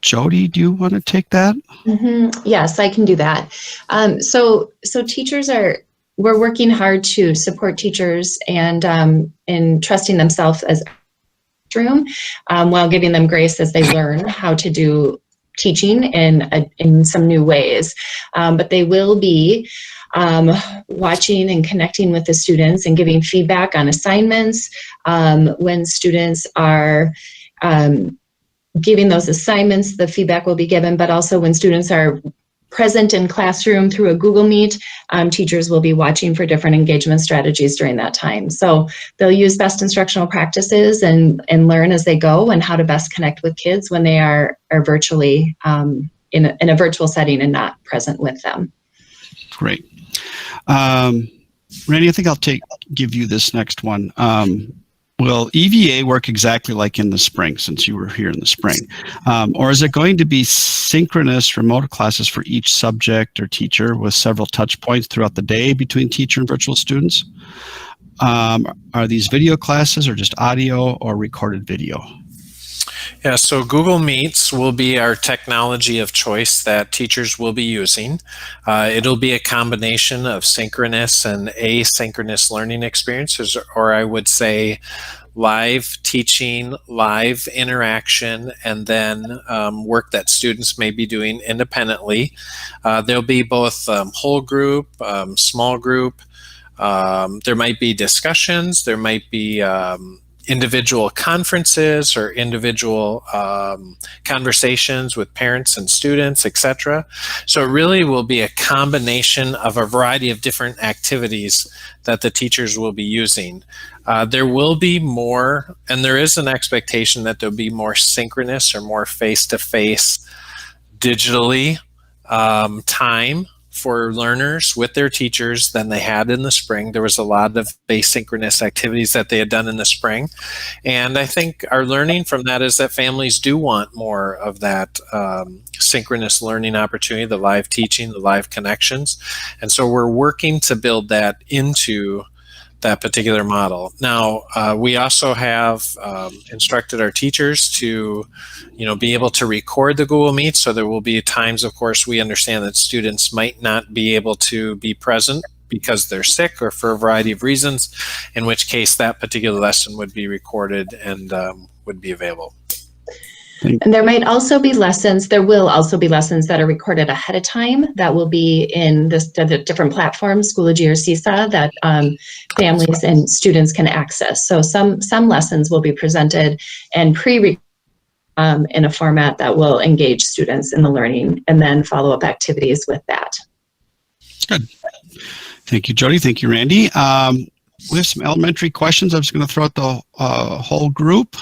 Jody, do you want to take that? Yes, I can do that. So teachers we're working hard to support teachers and in trusting themselves as room while giving them grace as they learn how to do teaching in some new ways. But they will be watching and connecting with the students and giving feedback on assignments when students are giving those assignments, the feedback will be given, but also when students are present in classroom through a Google Meet, teachers will be watching for different engagement strategies during that time. So they'll use best instructional practices and learn as they go and how to best connect with kids when they are virtually in a virtual setting and not present with them. Great. Randy, I think I'll give you this next one. Will EVA work exactly like in the spring, since you were here in the spring? Or is it going to be synchronous remote classes for each subject or teacher with several touch points throughout the day between teacher and virtual students? Are these video classes or just audio or recorded video? Yeah, so Google Meets will be our technology of choice that teachers will be using. It'll be a combination of synchronous and asynchronous learning experiences, or I would say live teaching, live interaction, and then work that students may be doing independently. There'll be both whole group, small group. There might be discussions, there might be individual conferences or individual conversations with parents and students, etc. So it really will be a combination of a variety of different activities that the teachers will be using. There will be more, and there is an expectation that there'll be more synchronous or more face-to-face digitally time for learners with their teachers than they had in the spring. There was a lot of asynchronous activities that they had done in the spring. And I think our learning from that is that families do want more of that synchronous learning opportunity, the live teaching, the live connections. And so we're working to build that into that particular model. Now, we also have instructed our teachers to, be able to record the Google Meet. So there will be times, of course, we understand that students might not be able to be present because they're sick or for a variety of reasons, in which case that particular lesson would be recorded and would be available. And there might also be lessons, there will also be lessons that are recorded ahead of time that will be in the different platforms, Schoology or Seesaw, that families and students can access. So some lessons will be presented and pre-recorded in a format that will engage students in the learning and then follow-up activities with that. Good. Thank you, Jody. Thank you, Randy. We have some elementary questions. I'm just going to throw out the whole group.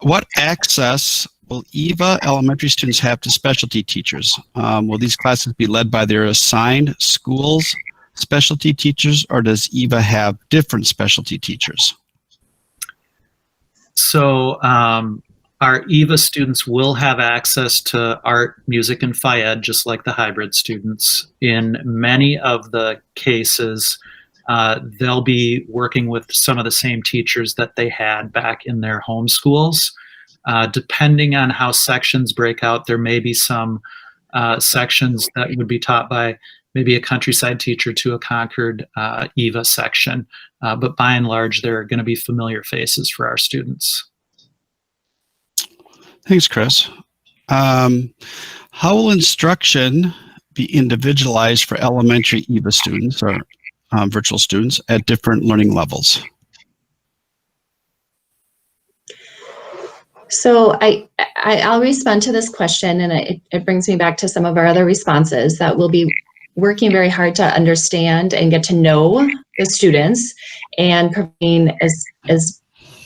What access will EVA elementary students have to specialty teachers? Will these classes be led by their assigned schools specialty teachers, or does EVA have different specialty teachers? So our EVA students will have access to art, music, and Phi-Ed, just like the hybrid students. In many of the cases, they'll be working with some of the same teachers that they had back in their home schools. Depending on how sections break out, there may be some sections that would be taught by maybe a countryside teacher to a Concord EVA section. But by and large, they're going to be familiar faces for our students. Thanks, Chris. How will instruction be individualized for elementary EVA students or virtual students at different learning levels? So I'll respond to this question, and it brings me back to some of our other responses that we'll be working very hard to understand and get to know the students and providing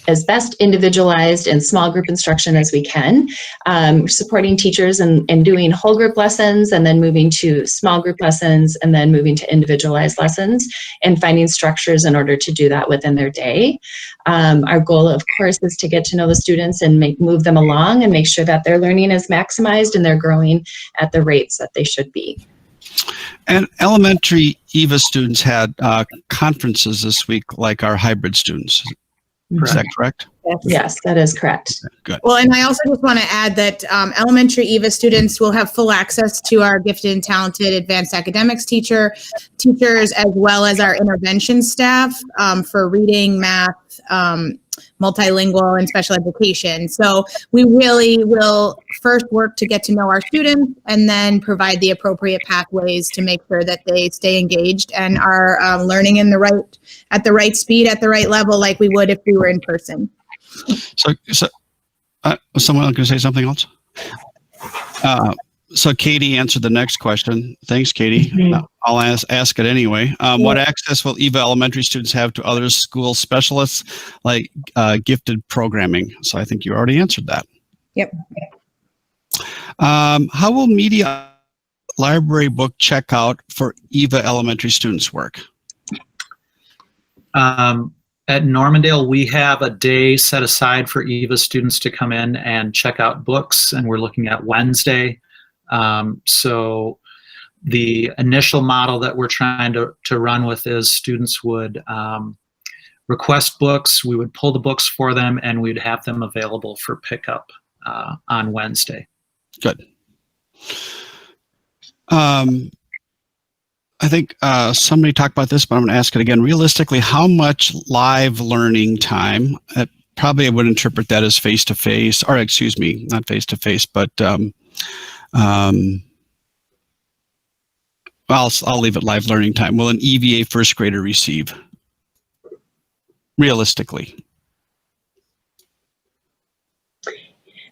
as best individualized and small group instruction as we can, supporting teachers and doing whole group lessons and then moving to small group lessons and then moving to individualized lessons and finding structures in order to do that within their day. Our goal, of course, is to get to know the students and move them along and make sure that their learning is maximized and they're growing at the rates that they should be. And elementary EVA students had conferences this week like our hybrid students. Is that correct? Yes, that is correct. Good. Well, and I also just want to add that elementary EVA students will have full access to our gifted and talented advanced academics teachers, as well as our intervention staff for reading, math, multilingual, and special education. So we really will first work to get to know our students and then provide the appropriate pathways to make sure that they stay engaged and are learning at the right speed, at the right level, like we would if we were in person. So someone going to say something else? So Katie answered the next question. Thanks, Katie. I'll ask it anyway. What access will EVA elementary students have to other school specialists like gifted programming? So I think you already answered that. Yep. How will media library book checkout for EVA elementary students work? At Normandale, we have a day set aside for EVA students to come in and check out books, and we're looking at Wednesday. So the initial model that we're trying to run with is students would request books, we would pull the books for them, and we'd have them available for pickup on Wednesday. Good. I think somebody talked about this, but I'm going to ask it again. Realistically, how much live learning time? Probably I would interpret that as face-to-face, or excuse me, not face-to-face, but I'll leave it live learning time. Will an EVA first grader receive? Realistically.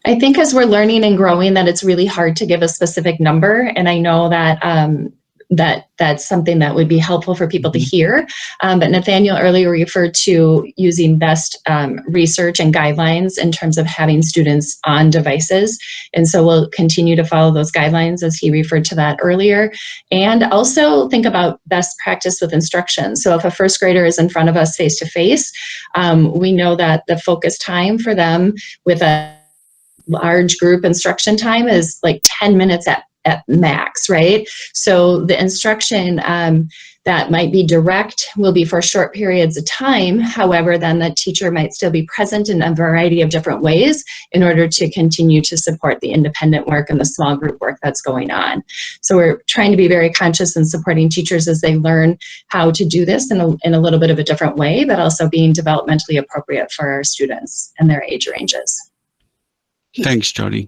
I think as we're learning and growing that it's really hard to give a specific number. And I know that that's something that would be helpful for people to hear. But Nathaniel earlier referred to using best research and guidelines in terms of having students on devices. And so we'll continue to follow those guidelines as he referred to that earlier. And also think about best practice with instruction. So if a first grader is in front of us face-to-face, we know that the focus time for them with a large group instruction time is like 10 minutes at max, right? So the instruction that might be direct will be for short periods of time. However, then the teacher might still be present in a variety of different ways in order to continue to support the independent work and the small group work that's going on. So we're trying to be very conscious in supporting teachers as they learn how to do this in a little bit of a different way, but also being developmentally appropriate for our students and their age ranges. Thanks, Jody.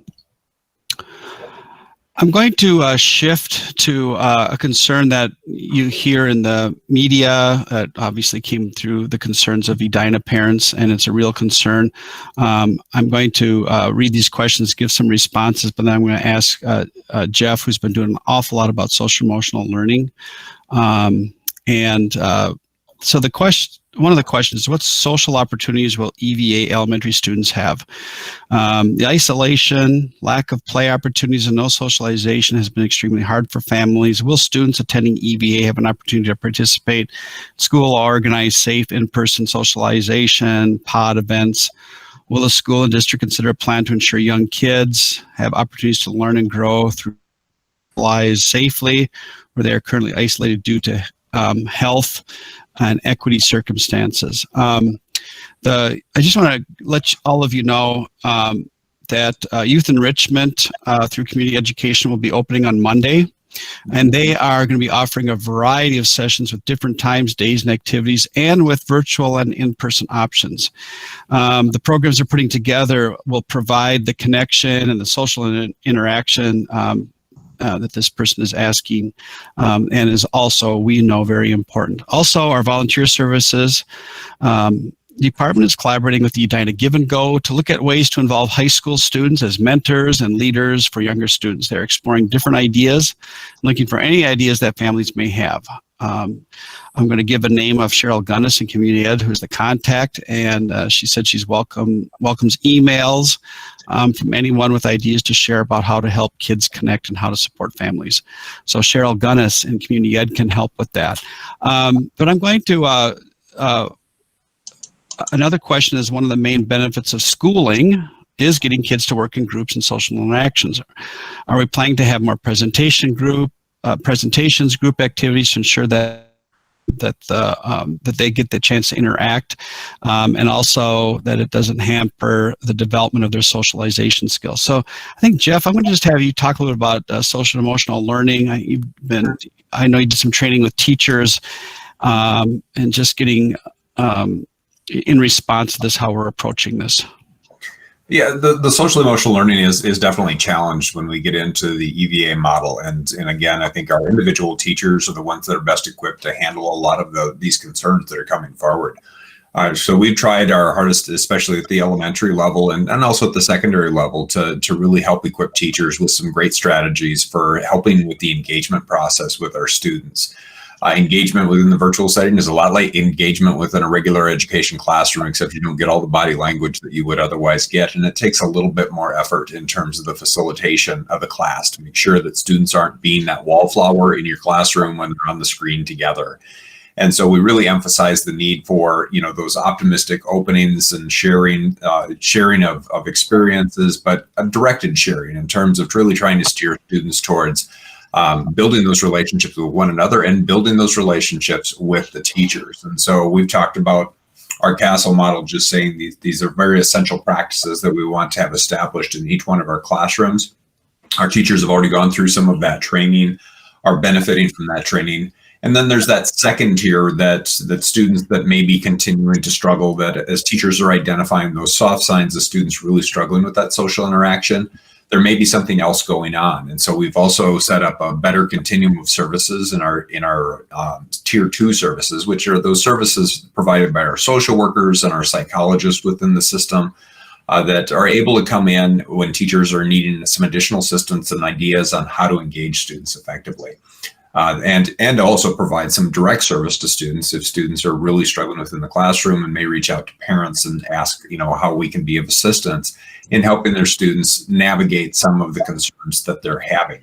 I'm going to shift to a concern that you hear in the media. Obviously came through the concerns of Edina parents, and it's a real concern. I'm going to read these questions, give some responses, but then I'm going to ask Jeff, who's been doing an awful lot about social emotional learning. So one of the questions is, what social opportunities will EVA elementary students have? The isolation, lack of play opportunities, and no socialization has been extremely hard for families. Will students attending EVA have an opportunity to participate in school organized safe in-person socialization, pod events? Will the school and district consider a plan to ensure young kids have opportunities to learn and grow through lives safely, where they are currently isolated due to health and equity circumstances? I just want to let all of you know that youth enrichment through community education will be opening on Monday, and they are going to be offering a variety of sessions with different times, days, and activities, and with virtual and in-person options. The programs they're putting together will provide the connection and the social interaction that this person is asking, and is also, we know, very important. Also, our volunteer services department is collaborating with the Edina Give and Go to look at ways to involve high school students as mentors and leaders for younger students. They're exploring different ideas, looking for any ideas that families may have. I'm going to give a name of Cheryl Gunnis in Community Ed, who's the contact, and she said she's welcomes emails from anyone with ideas to share about how to help kids connect and how to support families. So Cheryl Gunnis in Community Ed can help with that. But I'm going to, another question is, one of the main benefits of schooling is getting kids to work in groups and social interactions. Are we planning to have more presentations, group activities to ensure that that they get the chance to interact, and also that it doesn't hamper the development of their socialization skills. So I think, Jeff, I'm going to just have you talk a little bit about social and emotional learning. I know you did some training with teachers, and just getting in response to this, how we're approaching this. Yeah, the social emotional learning is definitely challenged when we get into the EVA model. And again, I think our individual teachers are the ones that are best equipped to handle a lot of these concerns that are coming forward. So we've tried our hardest, especially at the elementary level and also at the secondary level, to really help equip teachers with some great strategies for helping with the engagement process with our students. Engagement within the virtual setting is a lot like engagement within a regular education classroom, except you don't get all the body language that you would otherwise get. And it takes a little bit more effort in terms of the facilitation of the class to make sure that students aren't being that wallflower in your classroom when they're on the screen together. And so we really emphasize the need for, those optimistic openings and sharing of experiences, but a directed sharing in terms of really trying to steer students towards building those relationships with one another and building those relationships with the teachers. And so we've talked about our castle model, just saying these are very essential practices that we want to have established in each one of our classrooms. Our teachers have already gone through some of that training, are benefiting from that training. And then there's that second tier that students that may be continuing to struggle, that as teachers are identifying those soft signs of students really struggling with that social interaction, there may be something else going on. And so we've also set up a better continuum of services in our tier 2 services, which are those services provided by our social workers and our psychologists within the system, that are able to come in when teachers are needing some additional assistance and ideas on how to engage students effectively. And also provide some direct service to students if students are really struggling within the classroom, and may reach out to parents and ask, how we can be of assistance in helping their students navigate some of the concerns that they're having.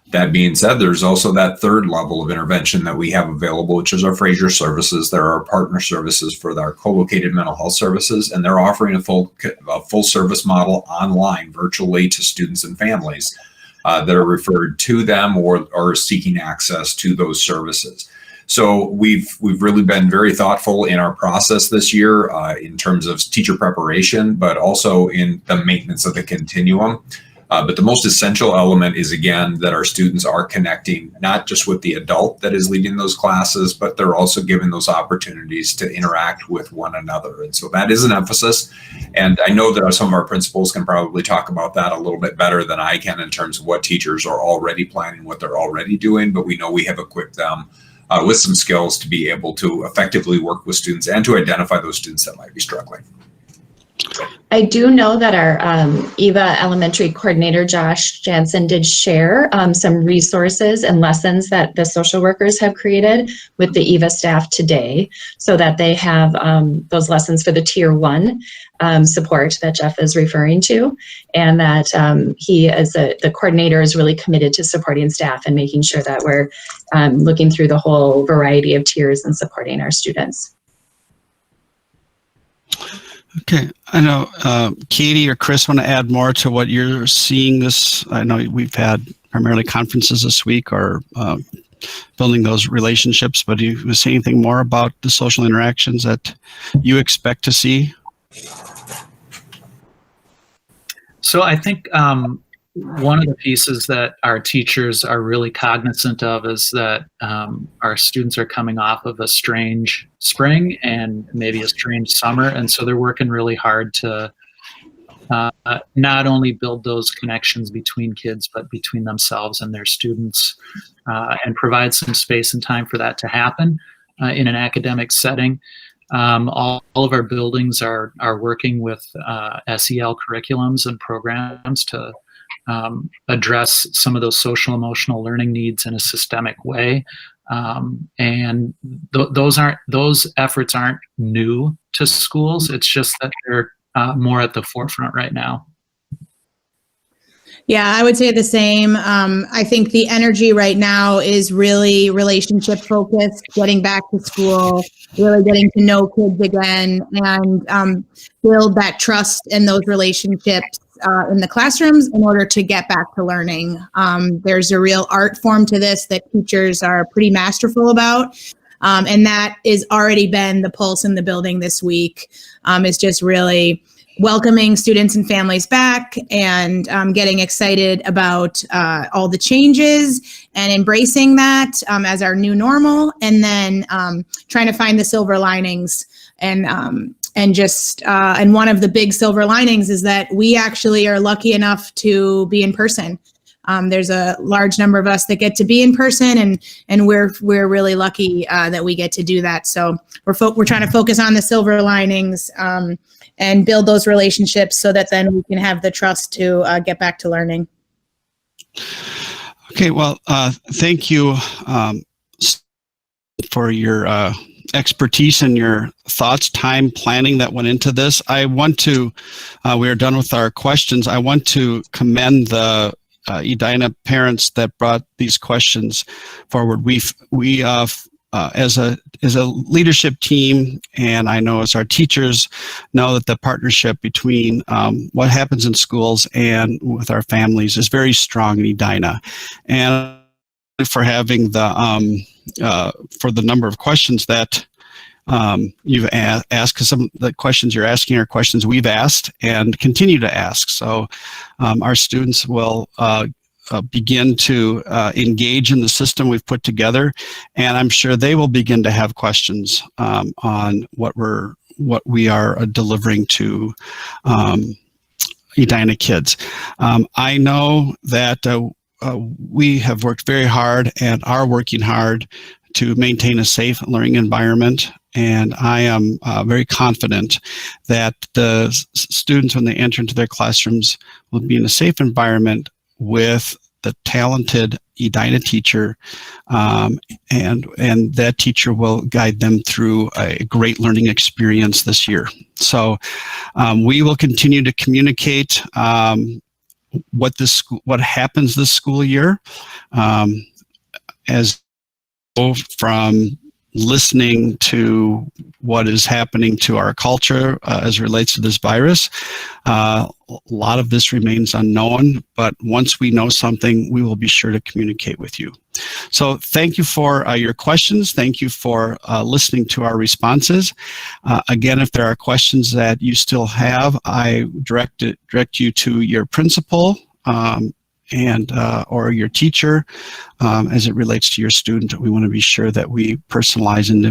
That being said, there's also that third level of intervention that we have available, which is our Fraser services. There are partner services for our co-located mental health services, and they're offering a full service model online virtually to students and families that are referred to them or seeking access to those services. So we've really been very thoughtful in our process this year in terms of teacher preparation, but also in the maintenance of the continuum. But the most essential element is, again, that our students are connecting not just with the adult that is leading those classes, but they're also given those opportunities to interact with one another. And so that is an emphasis. And I know that some of our principals can probably talk about that a little bit better than I can in terms of what teachers are already planning, what they're already doing, but we know we have equipped them with some skills to be able to effectively work with students and to identify those students that might be struggling. I do know that our EVA elementary coordinator, Josh Jansen, did share some resources and lessons that the social workers have created with the EVA staff today, so that they have those lessons for the tier 1 support that Jeff is referring to, and that he, as the coordinator, is really committed to supporting staff and making sure that we're looking through the whole variety of tiers and supporting our students. Okay, I know Katie or Chris want to add more to what you're seeing this. I know we've had primarily conferences this week or building those relationships, but do you say anything more about the social interactions that you expect to see? So I think one of the pieces that our teachers are really cognizant of is that our students are coming off of a strange spring and maybe a strange summer. And so they're working really hard to not only build those connections between kids, but between themselves and their students, and provide some space and time for that to happen in an academic setting. All of our buildings are working with SEL curriculums and programs to address some of those social emotional learning needs in a systemic way. And those efforts aren't new to schools. It's just that they're more at the forefront right now. Yeah, I would say the same. I think the energy right now is really relationship focused, getting back to school, really getting to know kids again, and build that trust in those relationships in the classrooms in order to get back to learning. There's a real art form to this that teachers are pretty masterful about. And that is already been the pulse in the building this week, is just really welcoming students and families back and getting excited about all the changes and embracing that as our new normal, and then trying to find the silver linings. And one of the big silver linings is that we actually are lucky enough to be in person. There's a large number of us that get to be in person, and we're really lucky that we get to do that. So we're trying to focus on the silver linings and build those relationships so that then we can have the trust to get back to learning. Okay, well, thank you for your expertise and your thoughts, time, planning that went into this. I want to, we are done with our questions. I want to commend the Edina parents that brought these questions forward. We as a leadership team, and I know as our teachers, know that the partnership between what happens in schools and with our families is very strong in Edina. And for having the for the number of questions that you've asked, because some of the questions you're asking are questions we've asked and continue to ask. So our students will begin to engage in the system we've put together, and I'm sure they will begin to have questions on what we are delivering to Edina kids. I know that we have worked very hard and are working hard to maintain a safe learning environment. And I am very confident that the students, when they enter into their classrooms, will be in a safe environment with the talented Edina teacher, and that teacher will guide them through a great learning experience this year. So we will continue to communicate what happens this school year, as from listening to what is happening to our culture as it relates to this virus. A lot of this remains unknown, but once we know something, we will be sure to communicate with you. So thank you for your questions. Thank you for listening to our responses. Again, if there are questions that you still have, I direct you to your principal and or your teacher as it relates to your student. We want to be sure that we personalize individual